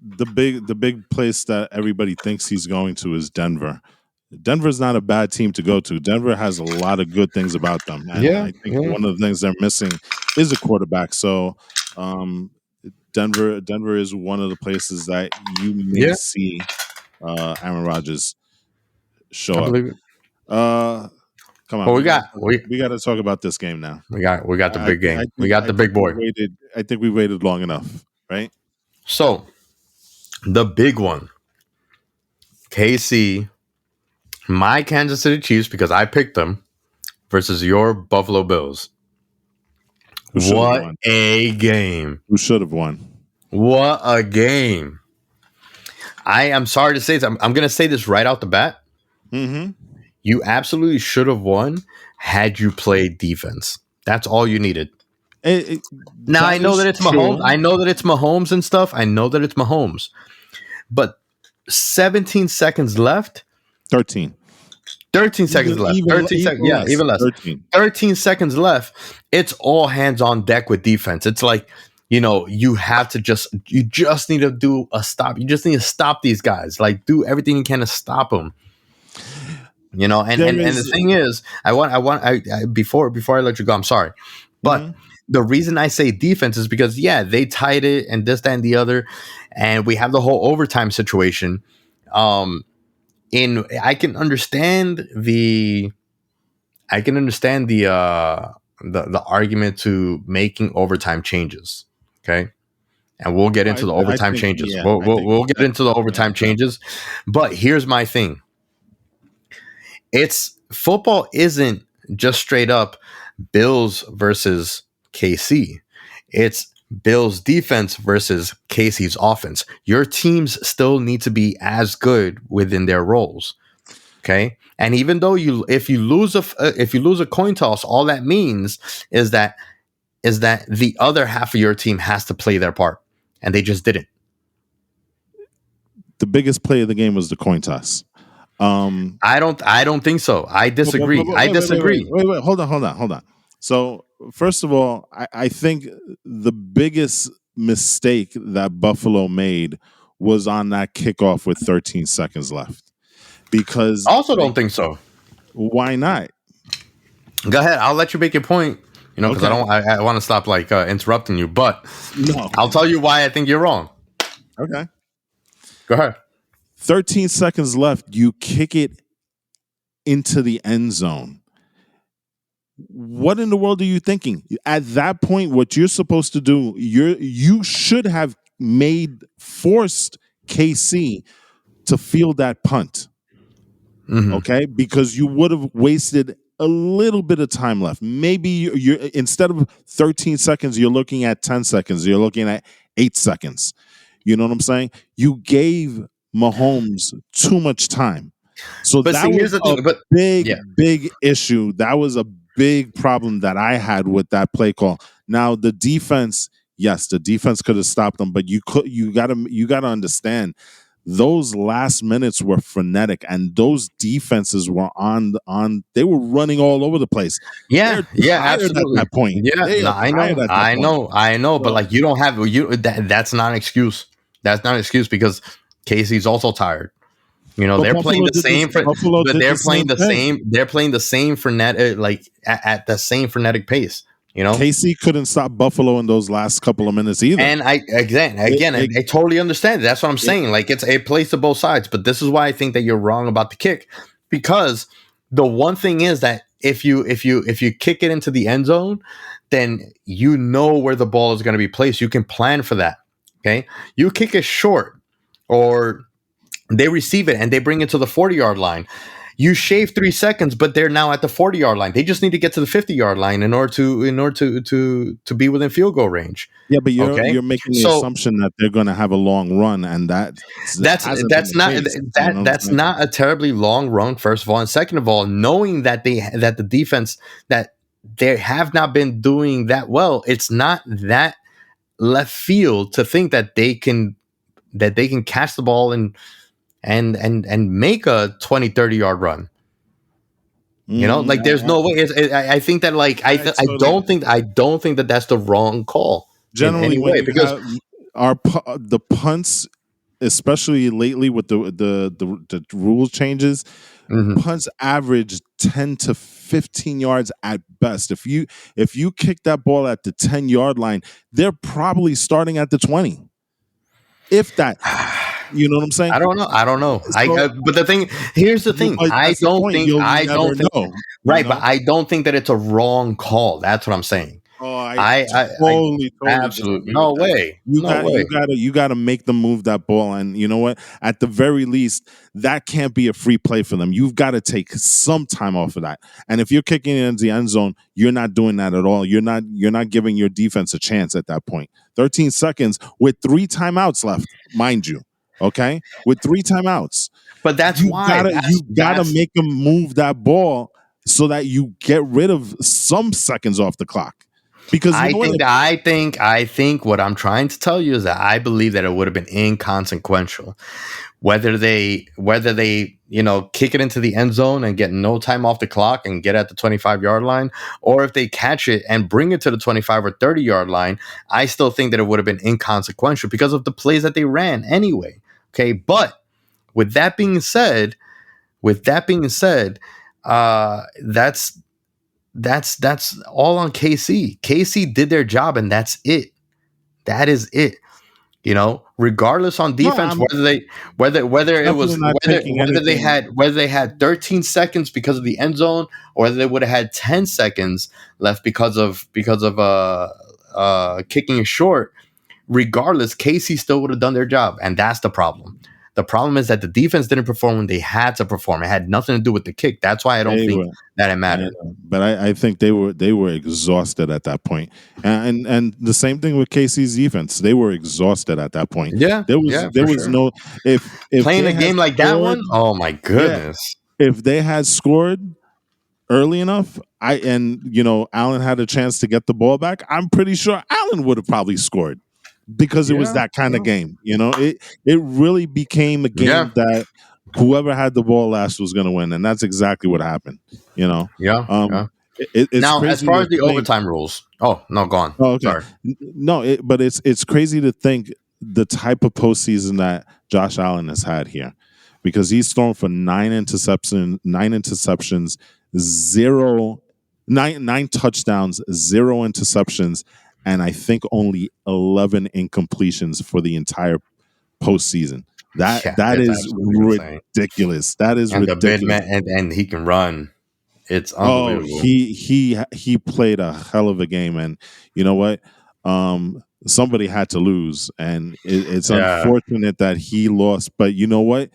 The big place that everybody thinks he's going to is Denver. Denver's not a bad team to go to. Denver has a lot of good things about them. And I think one of the things they're missing is a quarterback. So Denver is one of the places that you may see Aaron Rodgers show up. Come on, Well, we got to talk about this game now. we got the big game. We got the big boy. I think we waited long enough, right? So the big one, KC, my Kansas City Chiefs, because I picked them, versus your Buffalo Bills. What a game! Who should have won? What a game! I am sorry to say this. I'm going to say this right out the bat. Mm-hmm. You absolutely should have won had you played defense. That's all you needed. Now, I know that it's Mahomes. I know that it's Mahomes and stuff. I know that it's Mahomes. But 17 seconds left. 13 seconds left. 13 seconds. Yeah, even less. 13 seconds left. It's all hands on deck with defense. It's like, you just need to do a stop. You just need to stop these guys. Like, do everything you can to stop them. And the thing is, before I let you go, I'm sorry. But the reason I say defense is because, they tied it and this, that, and the other. And we have the whole overtime situation. I can understand the argument to making overtime changes. Okay. And we'll get into the overtime changes. We'll get into the overtime changes. But here's my thing. Football isn't just straight up Bills versus KC. It's Bills defense versus KC's offense. Your teams still need to be as good within their roles. Okay. And even though if you lose a coin toss, all that means is that the other half of your team has to play their part, and they just didn't. The biggest play of the game was the coin toss. I don't think so. I disagree. Wait. Hold on. So first of all, I think the biggest mistake that Buffalo made was on that kickoff with 13 seconds left. Because I also don't think so. Why not? Go ahead. I'll let you make your point. Because I want to stop interrupting you. But no, I'll tell you why I think you're wrong. Okay. Go ahead. 13 seconds left. You kick it into the end zone. What in the world are you thinking? At that point, what you're supposed to do, you should have forced KC to field that punt. Mm-hmm. Okay? Because you would have wasted a little bit of time left. Maybe you're instead of 13 seconds, you're looking at 10 seconds. You're looking at 8 seconds. You know what I'm saying? You gave Mahomes too much time. So that was a big issue. That was a big problem that I had with that play call. Now the defense, yes, the defense could have stopped them, but you gotta understand those last minutes were frenetic, and those defenses were they were running all over the place. Yeah, absolutely. At that point. Yeah, I know, but you don't have that's not an excuse. That's not an excuse because Casey's also tired. They're playing the same they're playing the same frenetic at the same frenetic pace. KC couldn't stop Buffalo in those last couple of minutes either. And I totally understand. That's what I'm saying. It plays to both sides, but this is why I think that you're wrong about the kick, because the one thing is that if you kick it into the end zone, then you know where the ball is going to be placed. You can plan for that. Okay, you kick it short, or they receive it and they bring it to the 40-yard line. You shave 3 seconds, but they're now at the 40-yard line. They just need to get to the 50-yard line in order to be within field goal range. Yeah, but you're making the assumption that they're going to have a long run, and that's not a terribly long run. First of all, and second of all, knowing that the defense that they have not been doing that well, it's not that left field to think that they can catch the ball and make a 20-30 yard run. There's no way. I think that I don't think that that's the wrong call. Generally, because the punts, especially lately with the rule changes, punts average 10 to 15 yards at best. If you kick that ball at the 10-yard line, they're probably starting at the 20. If that. You know what I'm saying? I don't know. I don't know. So, But here's the thing. but that's the point. You'll I never don't think know. You right, but know? I don't think that it's a wrong call. That's what I'm saying. Oh, I I totally absolutely disagree with no that. way, no way. You gotta make them move that ball, and you know what? At the very least, that can't be a free play for them. You've got to take some time off of that. And if you're kicking it into the end zone, you're not doing that at all. You're not giving your defense a chance at that point. 13 seconds with 3 timeouts left, mind you. Okay, with 3 timeouts, But that's why. you gotta That's make them move that ball so that you get rid of some seconds off the clock. Because you know what? I think what I'm trying to tell you is that I believe that it would have been inconsequential whether they kick it into the end zone and get no time off the clock and get at the 25-yard line, or if they catch it and bring it to the 25 or 30-yard line. I still think that it would have been inconsequential because of the plays that they ran anyway. Okay, but with that being said, that's all on KC. KC did their job, and that's it. That is it. Regardless on No, defense, I'm whether it definitely was not taking anything. whether they had 13 seconds because of the end zone, or whether they would have had 10 seconds left because of kicking it short. Regardless, KC still would have done their job, and that's the problem. The problem is that the defense didn't perform when they had to perform. It had nothing to do with the kick. That's why I don't They think were, that it mattered. but I think they were exhausted at that point. And the same thing with KC's defense. They were exhausted at that point. Yeah, yeah, There for was sure. no if Playing they a had game like that scored, one, oh my yeah, goodness. if they had scored early enough, Allen had a chance to get the ball back, I'm pretty sure Allen would have probably scored because it was Yeah, that kind of game. It really became a yeah, game that whoever had the ball last was going to win, and that's exactly what happened. yeah, Um, yeah. it's Now, as crazy far to as the think. overtime rules, oh no, go on. Oh, okay. Sorry. No, but it's crazy to think the type of postseason that Josh Allen has had here, because he's thrown for nine interceptions, nine touchdowns, 0 interceptions, and I think only 11 incompletions for the entire postseason. Yeah, That it's is absolutely insane. ridiculous. That is And the big ridiculous. man, and he can run. It's Oh, unbelievable. he played a hell of a game, and you know what? Somebody had to lose, and it's Yeah, unfortunate that he lost. But you know what?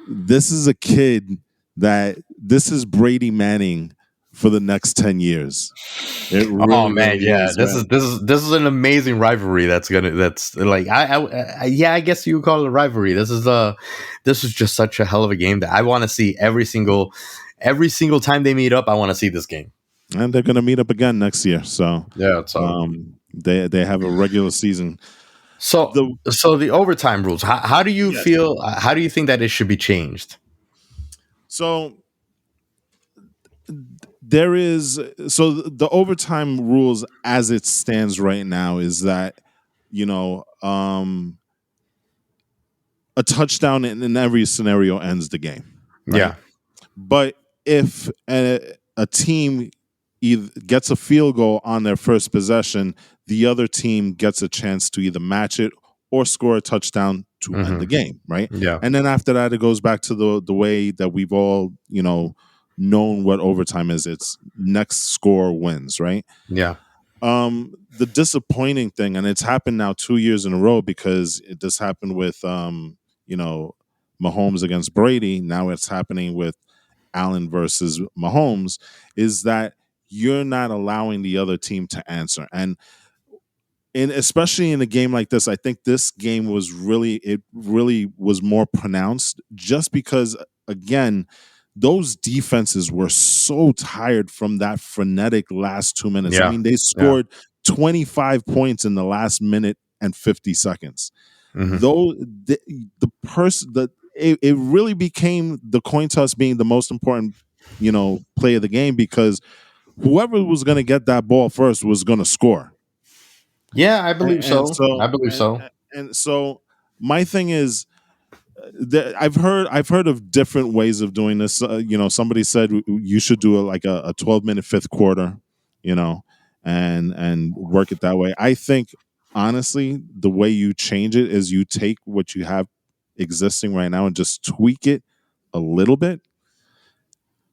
This is a kid this is Brady Manning for the next 10 years. It oh really, man, really yeah. is, man. This is an amazing rivalry. That's like yeah. I guess you would call it a rivalry. This is just such a hell of a game that I want to see every single time they meet up. I want to see this game. And they're going to meet up again next year. So, Yeah. So they have a regular season. so The so the overtime rules. How do you Yes. feel? How do you think that it should be changed? So there is the overtime rules as it stands right now is that a touchdown in every scenario ends the game, right? Yeah. But if a team either gets a field goal on their first possession, the other team gets a chance to either match it or score a touchdown to end the game, right? Yeah. And then after that, it goes back to the way that we've all known what overtime is. It's next score wins, right? Yeah. The disappointing thing, and it's happened now 2 years in a row because this happened with Mahomes against Brady. Now it's happening with Allen versus Mahomes, is that you're not allowing the other team to answer. And especially in a game like this, I think this game was really was more pronounced just because, again, those defenses were so tired from that frenetic last 2 minutes. I Yeah. mean, they scored 25 points in the last minute and 50 seconds. Though the person that it really became the coin toss being the most important, play of the game, because whoever was going to get that ball first was going to score. Yeah, I believe And so. so I believe so. and so my thing is that I've heard of different ways of doing this. Somebody said you should do like a 12-minute fifth quarter, and work it that way. I think honestly, the way you change it is you take what you have existing right now and just tweak it a little bit,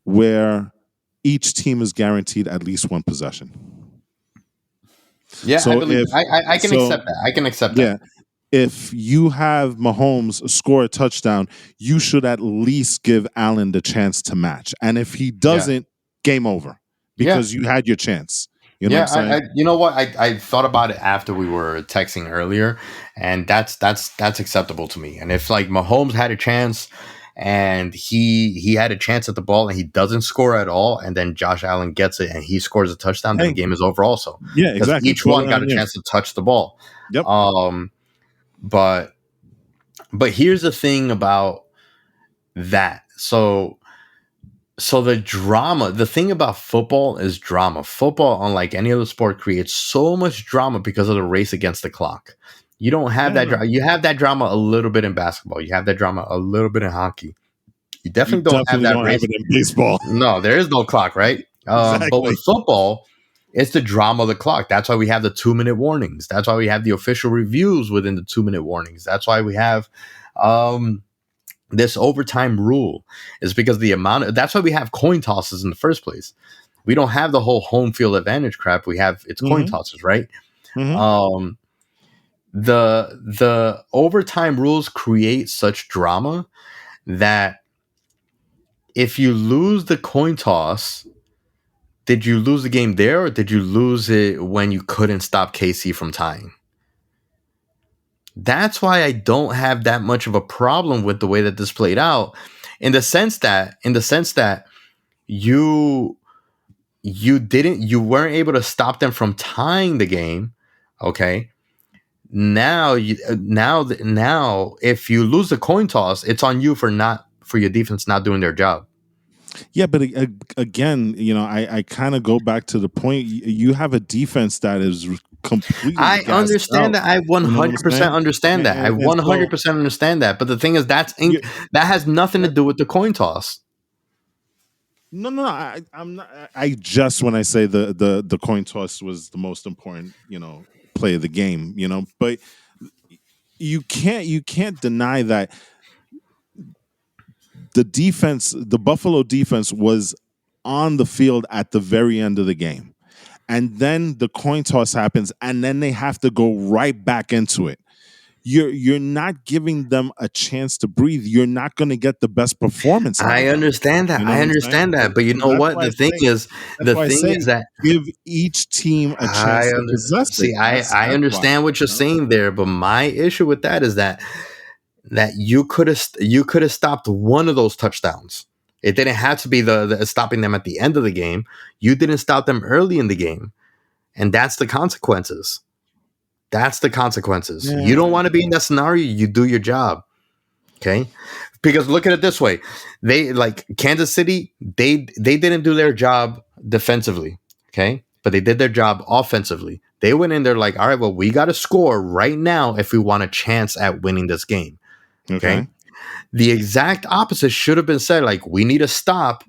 where each team is guaranteed at least one possession. Yeah, I So believe if I can so, accept that. I can accept yeah, that. if you have Mahomes score a touchdown, you should at least give Allen the chance to match. And if he Yeah. doesn't, game over Yeah. because you had your chance. You know what I'm Yeah, saying? you know what? I thought about it after we were texting earlier, and that's acceptable to me. And if like Mahomes had a chance and he had a chance at the ball and he doesn't score at all, and then Josh Allen gets it and he scores a touchdown, then the Hey, game is over also. yeah, Because exactly. each one Totally got a on you. chance to touch the ball. Yep. But here's the thing about that. So the drama, the thing about football is drama. Football, unlike any other sport, creates so much drama because of the race against the clock. You don't have Yeah, that no. drama. You have that drama a little bit in basketball. You have that drama a little bit in hockey. You You definitely don't have definitely that don't have race. it in baseball. No, there is no clock, right? But Exactly. with football, it's the drama of the clock. That's why we have the 2-minute warnings. That's why we have the official reviews within the 2-minute warnings. That's why we have this overtime rule, is because that's why we have coin tosses in the first place. We don't have the whole home field advantage crap. We have it's coin tosses, right? Mhm. The overtime rules create such drama that if you lose the coin toss, did you lose the game there or did you lose it when you couldn't stop KC from tying? That's why I don't have that much of a problem with the way that this played out, in the sense that you you weren't able to stop them from tying the game. Okay, now if you lose the coin toss, it's on you for your defense not doing their job. Yeah, but again, I kind of go back to the point. You have a defense that is completely I gassed understand out. that. I You know what I'm 100% saying? understand that. I And so 100% understand that. But the thing is, you, that has nothing to that, do with the coin toss. no, I'm not. I just when I say the coin toss was the most important, play of the game, but you can't deny that the Buffalo defense was on the field at the very end of the game. And then the coin toss happens, and then they have to go right back into it. You're not giving them a chance to breathe. You're not going to get the best performance out I of them. understand that. You know I what I'm saying? understand that. But you So know what? that's why I The thing say is that give each team a chance to possess it. I That's why. understand what you're saying there, but my issue with that is that you could have stopped one of those touchdowns. It didn't have to be the stopping them at the end of the game. You didn't stop them early in the game, and that's the consequences. That's the consequences. You don't Yeah. want to be in that scenario. You do your job, okay? Because look at it this way: they like Kansas City. They didn't do their job defensively, okay, but they did their job offensively. They went in there like, all right, well, we got to score right now if we want a chance at winning this game. Okay. Okay. The exact opposite should have been said. Like, we need to stop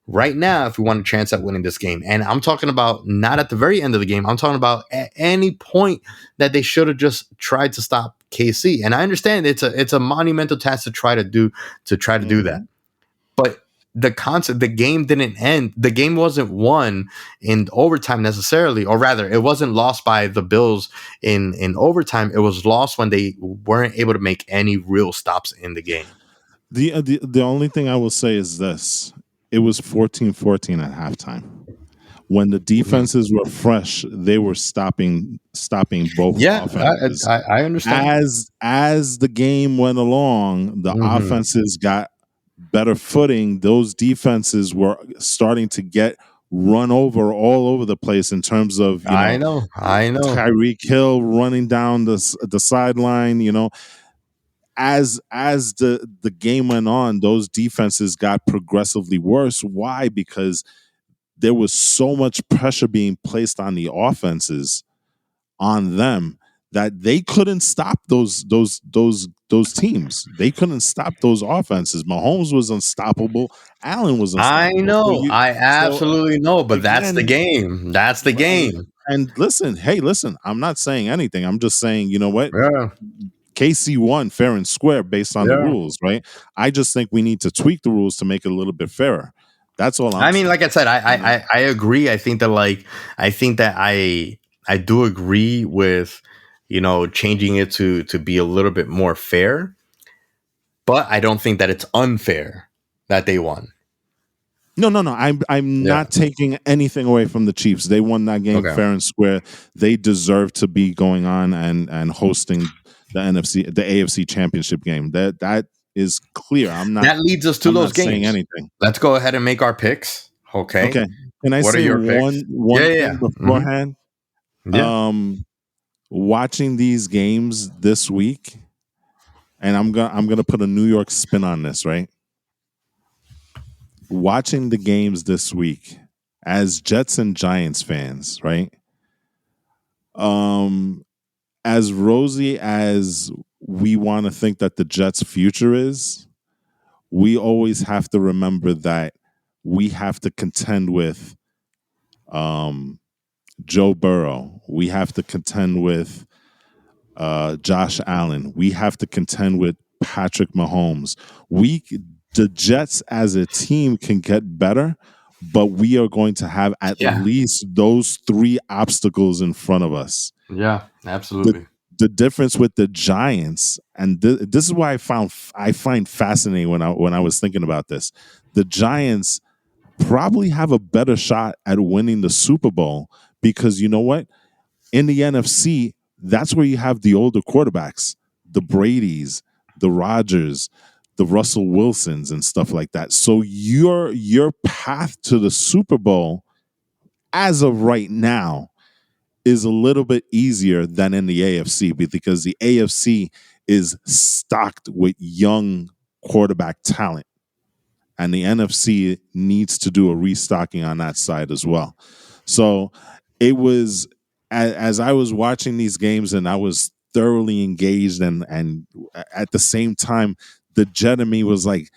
right now if we want a chance at winning this game. And I'm talking about not at the very end of the game. I'm talking about at any point that they should have just tried to stop KC. And I understand it's a monumental task to try to do that. But the game didn't end. The game wasn't won in overtime necessarily, or rather, it wasn't lost by the Bills in overtime. It was lost when they weren't able to make any real stops in the game. The only thing I will say is this: it was 14-14 at halftime. When the defenses were fresh, they were stopping both Yeah, offenses. I understand. As the game went along, the Mhm. offenses got better footing. Those defenses were starting to get run over all over the place in terms of I know. Tyreek Hill running down the sideline. As the game went on, those defenses got progressively worse. Why? Because there was so much pressure being placed on the offenses on them that they couldn't stop those teams. They couldn't stop those offenses. Mahomes was unstoppable. Allen was I unstoppable. know. I So absolutely know, but that's the again, game. That's the and game. and listen, hey, listen. I'm not saying anything. I'm just saying, you know what? Yeah. KC won fair and square based on the rules, right? I just think we need to tweak the rules to make it a little bit fairer. That's all I'm saying. Like I said, I agree. I think that I do agree with, changing it to be a little bit more fair, but I don't think that it's unfair that they won. No. I'm not taking anything away from the Chiefs. They won that game fair and square. They deserve to be going on and hosting the AFC Championship game. That is clear. I'm not. That leads us to those games. Saying anything. Let's go ahead and make our picks. Okay. Can I say one thing beforehand? Yeah. Watching these games this week, and I'm gonna put a New York spin on this, right? Watching the games this week as Jets and Giants fans, right? As rosy as we want to think that the Jets' future is, we always have to remember that we have to contend with Joe Burrow. We have to contend with Josh Allen. We have to contend with Patrick Mahomes. The Jets as a team can get better, but we are going to have at least those three obstacles in front of us. Yeah, absolutely. The difference with the Giants, and this is why I find fascinating when I was thinking about this. The Giants probably have a better shot at winning the Super Bowl because you know what? In the NFC, that's where you have the older quarterbacks, the Bradys, the Rodgers, the Russell Wilsons, and stuff like that. So your path to the Super Bowl, as of right now, is a little bit easier than in the AFC because the AFC is stocked with young quarterback talent. And the NFC needs to do a restocking on that side as well. So it was, as I was watching these games and I was thoroughly engaged and at the same time, the Jet in me was like,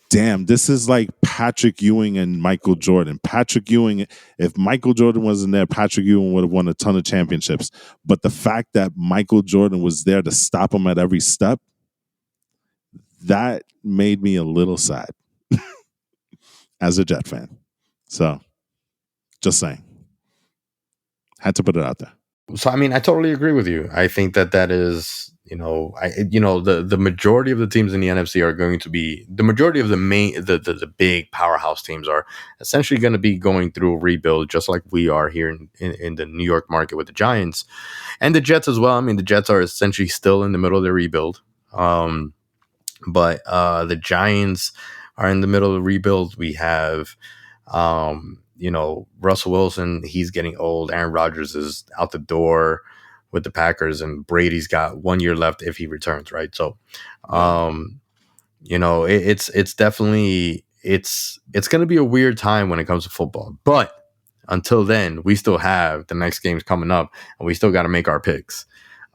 damn, this is like Patrick Ewing and Michael Jordan. Patrick Ewing, if Michael Jordan wasn't there, Patrick Ewing would have won a ton of championships. But the fact that Michael Jordan was there to stop him at every step, that made me a little sad as a Jet fan. So, just saying. Had to put it out there. So, I totally agree with you. I think that is, the majority of the teams in the NFC are going to be, the majority of the big powerhouse teams are essentially going to be going through a rebuild, just like we are here in the New York market with the Giants and the Jets as well. The Jets are essentially still in the middle of their rebuild. But the Giants are in the middle of the rebuild. We have, Russell Wilson, he's getting old. Aaron Rodgers is out the door with the Packers, and Brady's got 1 year left if he returns, right? So, it's definitely it's going to be a weird time when it comes to football. But until then, we still have the next games coming up, and we still got to make our picks.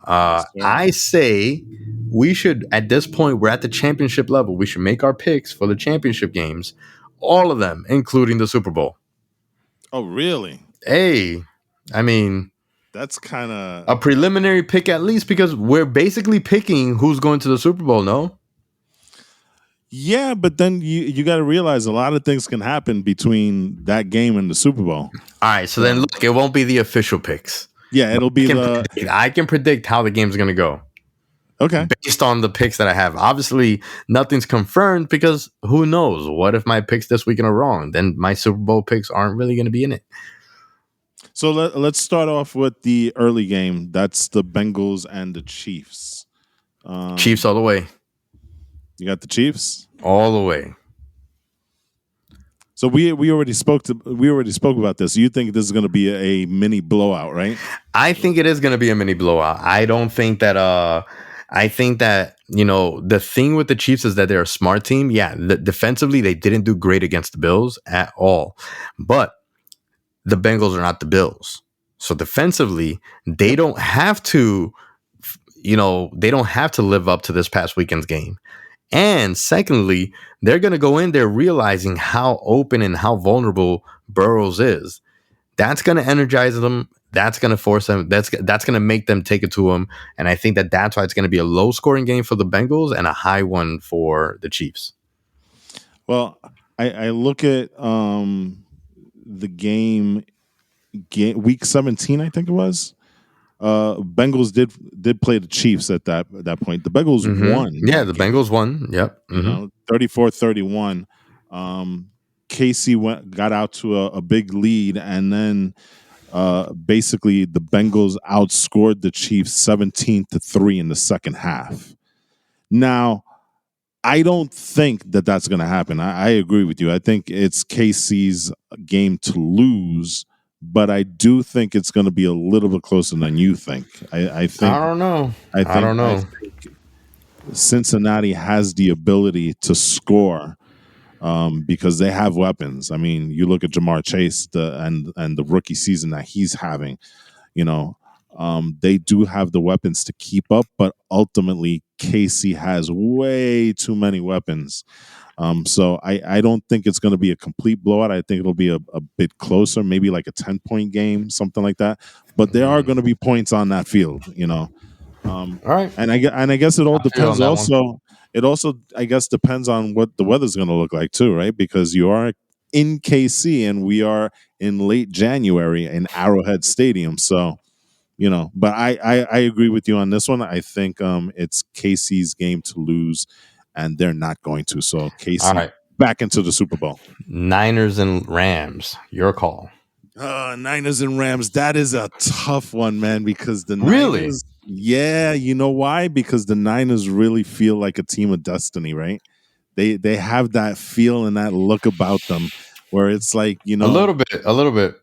I say we should, at this point, we're at the championship level. We should make our picks for the championship games, all of them, including the Super Bowl. Oh, really? Hey, that's kind of a preliminary pick, at least, because we're basically picking who's going to the Super Bowl, no? Yeah, but then you got to realize a lot of things can happen between that game and the Super Bowl. All right, so then look, it won't be the official picks. Yeah, it'll be I can predict how the game's going to go. Okay. Based on the picks that I have. Obviously, nothing's confirmed because who knows? What if my picks this weekend are wrong? Then my Super Bowl picks aren't really going to be in it. So let's start off with the early game. That's the Bengals and the Chiefs. Chiefs all the way. You got the Chiefs? All the way. So we already spoke about this. You think this is going to be a mini blowout, right? I think it is going to be a mini blowout. I don't think that I think that, the thing with the Chiefs is that they're a smart team. Yeah, defensively, they didn't do great against the Bills at all. But the Bengals are not the Bills. So defensively, they don't have to, live up to this past weekend's game. And secondly, they're going to go in there realizing how open and how vulnerable Burrows is. That's going to energize them. That's going to force them. That's going to make them take it to them. And I think that's why it's going to be a low scoring game for the Bengals and a high one for the Chiefs. Well, I look at the game week 17, I think it was. Bengals did play the Chiefs at that point. The Bengals won. Yeah, the Bengals won. Yep. You know, 34-31. KC got out to a big lead, and then basically the Bengals outscored the Chiefs 17-3 in the second half. Now, I don't think that's going to happen. I agree with you. I think it's KC's game to lose, but I do think it's going to be a little bit closer than you think. I think. I don't know. I don't know. I think Cincinnati has the ability to score because they have weapons. I mean, you look at Jamar Chase and the rookie season that he's having. You know, they do have the weapons to keep up, but ultimately KC has way too many weapons. So I don't think it's going to be a complete blowout. I think it'll be a bit closer, maybe like a 10-point game, something like that. But there are going to be points on that field, you know. All right, and I guess it all depends. Also, it also I guess depends on what the weather's going to look like too, right? Because you are in KC and we are in late January in Arrowhead Stadium, so. You know, but I agree with you on this one. I think it's KC's game to lose, and they're not going to. So KC back into the Super Bowl. Niners and Rams, your call. Niners and Rams. That is a tough one, man, because the Niners. Yeah, you know why? Because the Niners really feel like a team of destiny, right? They have that feel and that look about them where it's like, you know, a little bit.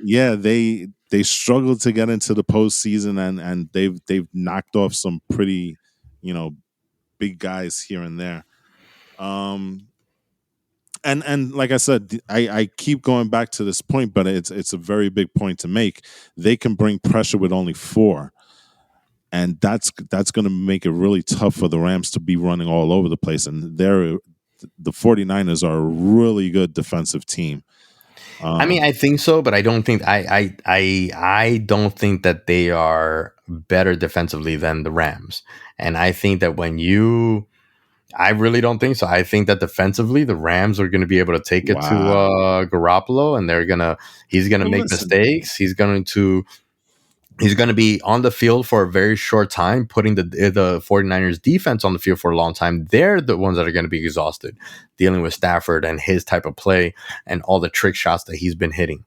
Yeah, they struggled to get into the postseason, and they've knocked off some pretty, you know, big guys here and there. And like I said, I keep going back to this point, but it's a very big point to make. They can bring pressure with only 4. And that's going to make it really tough for the Rams to be running all over the place. And the 49ers are a really good defensive team. I mean, I think so, but I don't think I don't think that they are better defensively than the Rams. And I think that I really don't think so. I think that defensively, the Rams are going to be able to take it to Garoppolo, and he's going to make mistakes. He's going to be on the field for a very short time, putting the 49ers defense on the field for a long time. They're the ones that are going to be exhausted dealing with Stafford and his type of play and all the trick shots that he's been hitting.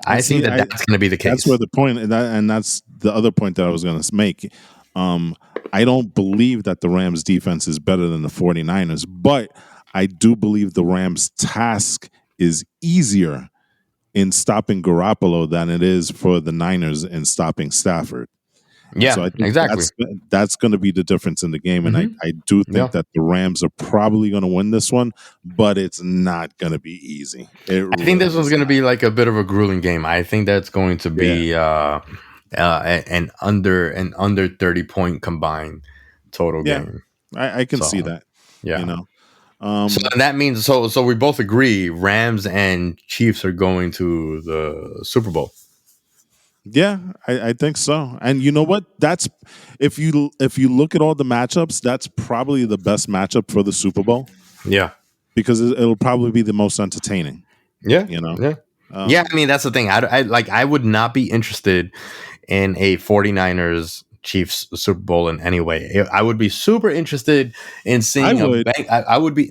I think that's going to be the case. That's where the point, and that's the other point that I was going to make. I don't believe that the Rams defense is better than the 49ers, but I do believe the Rams task is easier in stopping Garoppolo than it is for the Niners in stopping Stafford. Yeah, so I think exactly. That's going to be the difference in the game. And I do think that the Rams are probably going to win this one, but it's not going to be easy. I think this one's going to be like a bit of a grueling game. I think that's going to be an under 30-point combined total game. I can see that. Yeah. You know. So that means so we both agree Rams and Chiefs are going to the Super Bowl. Yeah, I think so. And you know what? That's if you look at all the matchups, that's probably the best matchup for the Super Bowl. Yeah, because it'll probably be the most entertaining. Yeah, you know. Yeah, I mean that's the thing. I would not be interested in a 49ers Chiefs Super Bowl in any way. I would be super interested in seeing I would be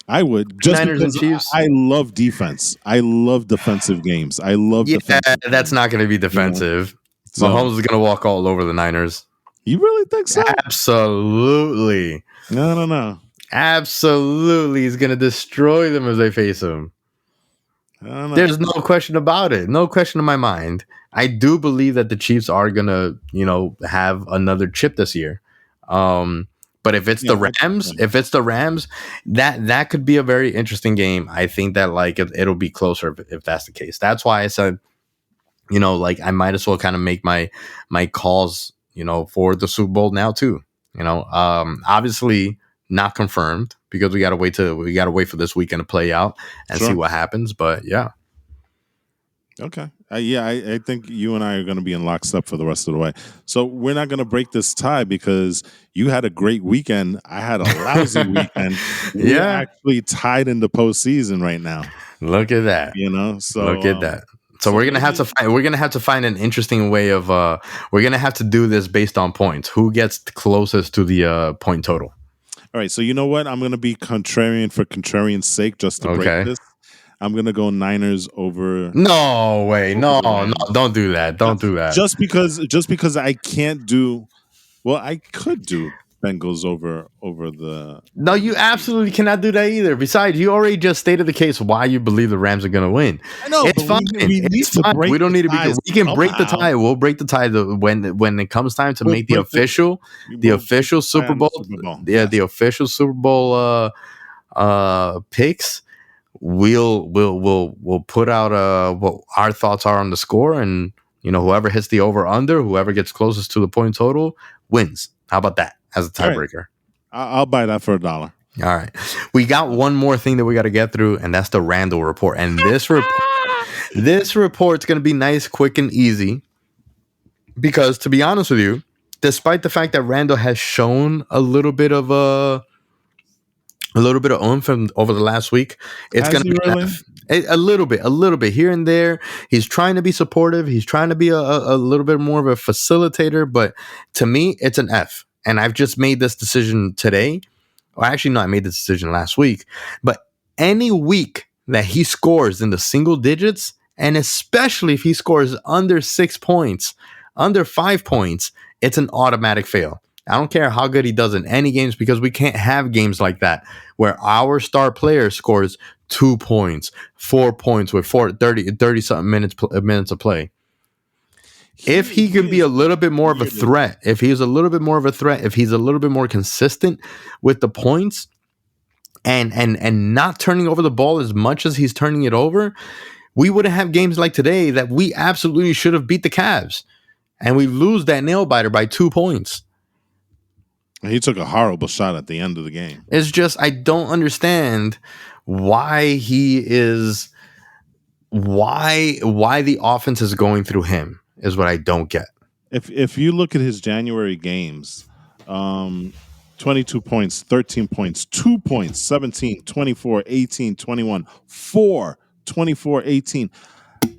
I would just because I love defense. I love defensive games. I love defensive that's not going to be defensive. You know? Mahomes is going to walk all over the Niners. You really think so? Absolutely. No. Absolutely, he's going to destroy them as they face him. There's no question about it. No question in my mind. I do believe that the Chiefs are going to, have another chip this year. But if it's the Rams, that could be a very interesting game. I think that it'll be closer if that's the case. That's why I said, I might as well kind of make my calls, for the Super Bowl now too. Obviously not confirmed because we gotta wait for this weekend to play out and see what happens. But yeah. Okay. I think you and I are going to be in lockstep for the rest of the way. So we're not going to break this tie because you had a great weekend. I had a lousy weekend. We're Yeah. actually tied in the postseason right now. Look at that. You know, Look at that. So so we're gonna have to maybe find. We're gonna have to find an interesting way of. We're gonna have to do this based on points. Who gets closest to the point total? all right. So you know what? I'm going to be contrarian for contrarian's sake, just to break Okay. this. I'm going to go Niners over No way. over No. the No. Rams. Don't do that. Don't do that. Just because I can't do. Well, I could do Bengals over the No, you absolutely cannot do that either. Besides, you already just stated the case why you believe the Rams are going to win. I know, It's but fine. we need It's to fine. break We don't the need to be. ties We can break the somehow. tie. We'll break the tie when it comes time to We'll make the break official, we'll break the tie Super on the Bowl. Super Bowl. Yeah, Yes. the official Super Bowl picks. We'll put out what our thoughts are on the score, and whoever hits the over under, whoever gets closest to the point total wins. How about that as a All right. tiebreaker? I'll buy that for $1. All right. We got one more thing that we got to get through, and that's the Randall report. And this report's going to be nice, quick, and easy. Because to be honest with you, despite the fact that Randall has shown a little bit of oomph over the last week, it's Has going to he be really? a little bit here and there. He's trying to be supportive. He's trying to be a little bit more of a facilitator. But to me, it's an F. And I've just made this decision today. Well, actually, no, I made this decision last week. But any week that he scores in the single digits, and especially if he scores under 6 points, under 5 points, it's an automatic fail. I don't care how good he does in any games because we can't have games like that where our star player scores 2 points, 4 points with 30 something minutes of play. If he can be a little bit more of a threat, if he's a little bit more of a threat, if he's a little bit more consistent with the points and not turning over the ball as much as he's turning it over, we wouldn't have games like today that we absolutely should have beat the Cavs. And we lose that nail biter by 2 points. He took a horrible shot at the end of the game. It's just I don't understand why the offense is going through him is what I don't get. If you look at his January games, 22 points, 13 points, 2 points, 17, 24, 18, 21, 4, 24, 18.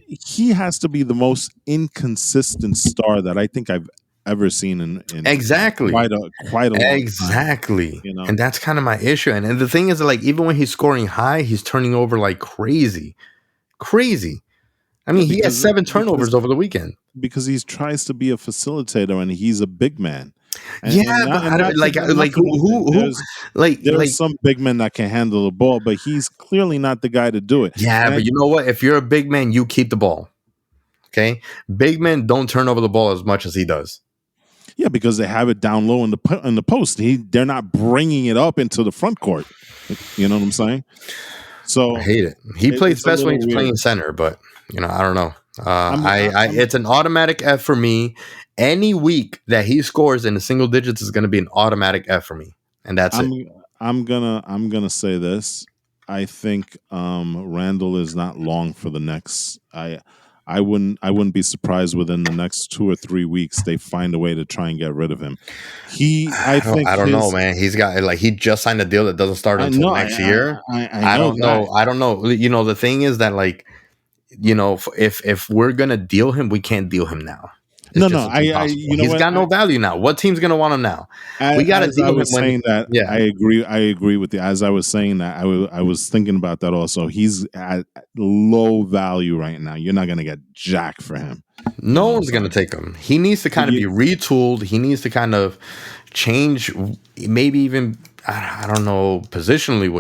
He has to be the most inconsistent star that I think I've ever seen in exactly quite a long exactly time, and that's kind of my issue. And the thing is, like, even when he's scoring high, he's turning over like crazy. I mean, he has 7 turnovers over the weekend because he tries to be a facilitator and he's a big man. There's some big men that can handle the ball, but he's clearly not the guy to do it. Yeah, but you know what? If you're a big man, you keep the ball. Okay, big men don't turn over the ball as much as he does. Yeah, because they have it down low in the post. They're not bringing it up into the front court. You know what I'm saying? So I hate it. He plays best when he's playing center, but I don't know. It's an automatic F for me. Any week that he scores in the single digits is going to be an automatic F for me, and that's it. I'm gonna say this. I think Randall is not long for the Knicks. I wouldn't be surprised within the next 2 or 3 weeks they find a way to try and get rid of him. I don't know, man. He's got he just signed a deal that doesn't start until next year. I don't know. I don't know. The thing is that if we're gonna deal him, we can't deal him now. He's got no value now. What team's gonna want him now? We got to deal him when. Yeah, I agree with you. As I was saying that, I was thinking about that also. He's at low value right now. You're not gonna get jack for him. No one's gonna take him. He needs to kind of be retooled. He needs to kind of change, maybe even I don't know positionally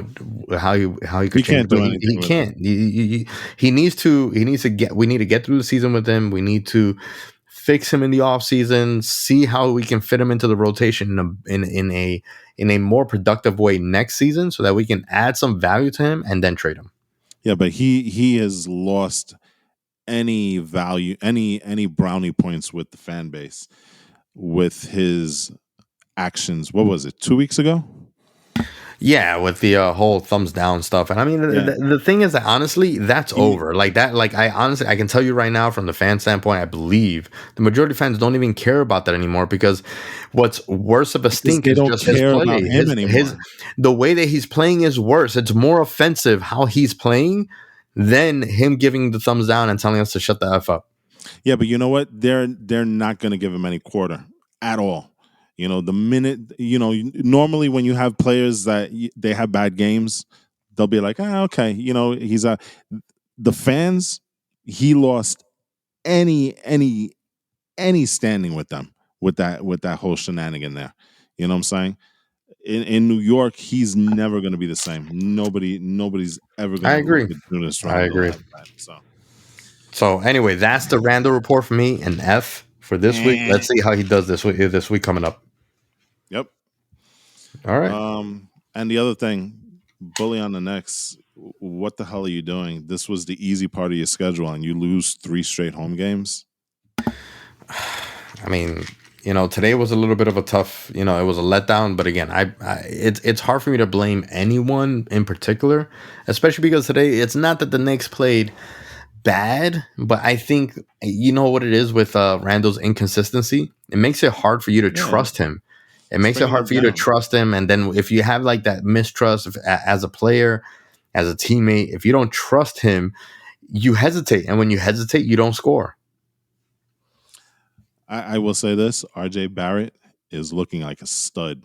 how he could change. He can't. He needs to get. We need to get through the season with him. We need to fix him in the offseason, see how we can fit him into the rotation in a more productive way next season so that we can add some value to him and then trade him. Yeah, but he has lost any value, any brownie points with the fan base with his actions. What was it, 2 weeks ago? Yeah, with the whole thumbs down stuff. And I mean, the thing is that honestly, that's over. Like that, like I can tell you right now from the fan standpoint, I believe the majority of fans don't even care about that anymore because what's worse of a stink is just his play. The way that he's playing is worse. It's more offensive how he's playing than him giving the thumbs down and telling us to shut the F up. Yeah, but you know what? They're not going to give him any quarter at all. You know, the minute, you know, normally when you have players that they have bad games, they'll be like, okay, you know, the fans, he lost any standing with them with that whole shenanigan there. You know what I'm saying? In New York, he's never going to be the same. Nobody's ever going to look at Julius Randle like that. So anyway, that's the Randle report for me, an F for this week. Let's see how he does this week coming up. Yep. All right. And the other thing, bully on the Knicks. What the hell are you doing? This was the easy part of your schedule, and you lose 3 straight home games. I mean, you know, today was a little bit of a tough, you know, it was a letdown. But again, it's hard for me to blame anyone in particular, especially because today it's not that the Knicks played bad, but I think you know what it is with Randall's inconsistency. It makes it hard for you to trust him. It makes it hard for you to trust him, and then if you have like that mistrust as a player, as a teammate, if you don't trust him, you hesitate, and when you hesitate, you don't score. I will say this: RJ Barrett is looking like a stud.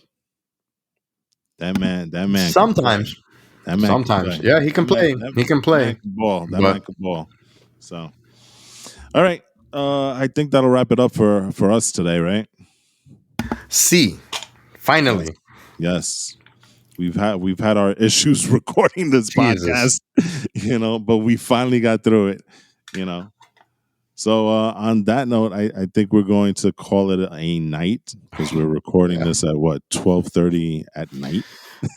That man. Sometimes. Yeah, he can play. He can play. That man can ball. So, all right. I think that'll wrap it up for us today, right? See, finally. Yes. We've had our issues recording this podcast, you know, but we finally got through it, you know. So on that note, I think we're going to call it a night because we're recording this at 12:30 at night.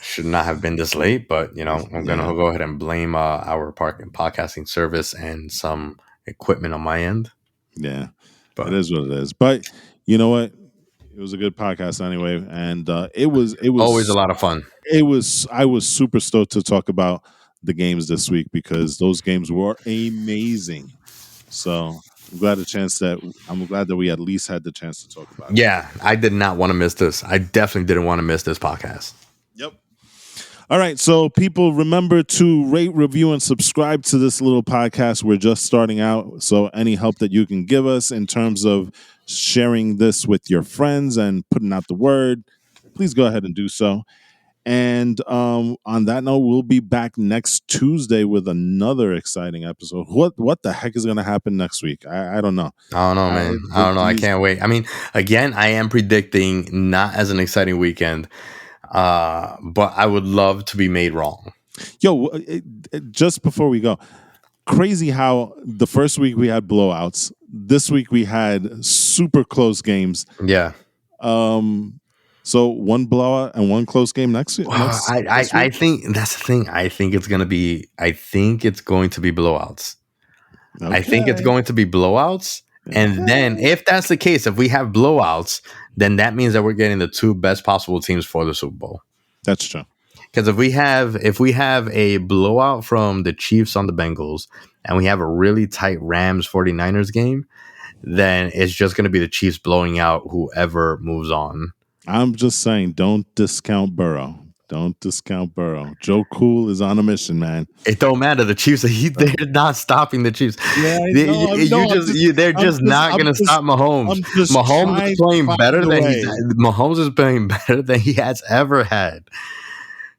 Should not have been this late, but you know, I'm gonna go ahead and blame our podcasting service and some equipment on my end. Yeah, but it is what it is. But you know what? It was a good podcast anyway, and it was always a lot of fun. I was super stoked to talk about the games this week because those games were amazing. So I'm glad that we at least had the chance to talk about it. Yeah, I did not want to miss this. I definitely didn't want to miss this podcast. Yep. All right, so people, remember to rate, review, and subscribe to this little podcast. We're just starting out, so any help that you can give us in terms of sharing this with your friends and putting out the word, please go ahead and do so. And on that note, we'll be back next Tuesday with another exciting episode. What the heck is going to happen next week? I don't know. I don't know, man. I don't know. I can't wait. I mean, again, I am predicting not as an exciting weekend, but I would love to be made wrong. Yo, just before we go, crazy how the first week we had blowouts. This week we had super close games. Yeah. So one blowout and one close game next week. I think that's the thing. I think it's going to be blowouts. Okay. I think it's going to be blowouts. And then if that's the case, if we have blowouts, then that means that we're getting the 2 best possible teams for the Super Bowl. That's true. Because if we have a blowout from the Chiefs on the Bengals and we have a really tight Rams 49ers game, then it's just going to be the Chiefs blowing out whoever moves on. I'm just saying, don't discount Burrow. Don't discount Burrow. Joe Cool is on a mission, man. It don't matter. The Chiefs, they're not stopping the Chiefs. Yeah, they're just not going to stop Mahomes. Mahomes is playing better than he has ever had.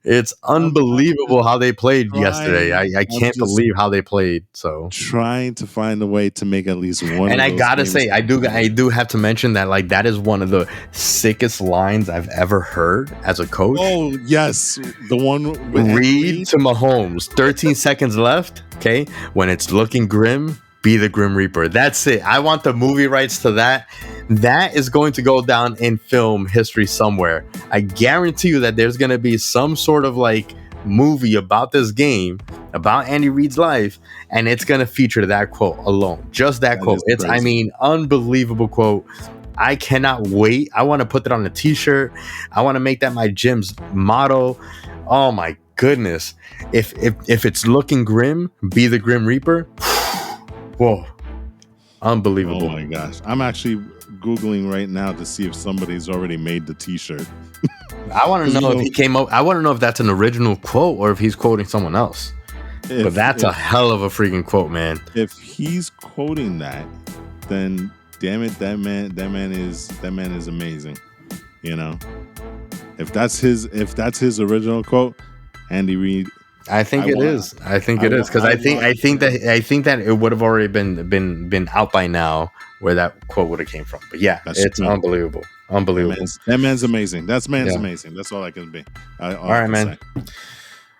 It's unbelievable how they played yesterday. I can't believe how they played. So trying to find a way to make at least one. And I gotta say, I do have to mention that like that is one of the sickest lines I've ever heard as a coach. Oh yes, the one with Read to Mahomes. 13 seconds left. Okay, when it's looking grim, be the Grim Reaper. That's it. I want the movie rights to that. That is going to go down in film history somewhere. I guarantee you that there's going to be some sort of like movie about this game, about Andy Reid's life, and it's going to feature that quote alone. Just that quote. It's, crazy. I mean, unbelievable quote. I cannot wait. I want to put that on a t-shirt. I want to make that my gym's motto. Oh my goodness. If it's looking grim, be the Grim Reaper. Whoa. Unbelievable. Oh my gosh. I'm actually Googling right now to see if somebody's already made the t-shirt. I want to know if he came up. I want to know if that's an original quote or if he's quoting someone else. But that's a hell of a freaking quote, man. If he's quoting that, then damn it, that man is amazing. You know, if that's his original quote, Andy Reid. I think it is because I think that it would have already been out by now where that quote would have came from. But yeah, it's unbelievable. That man's amazing. Amazing. That's all I can be. All right, man. Say.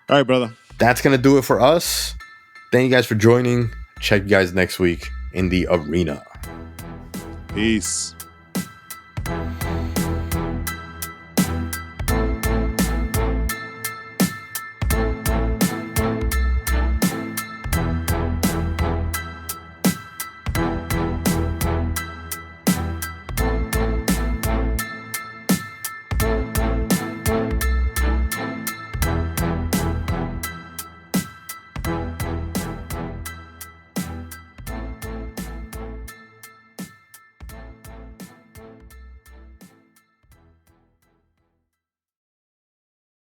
All right, brother. That's gonna do it for us. Thank you guys for joining. Check you guys next week in the arena. Peace.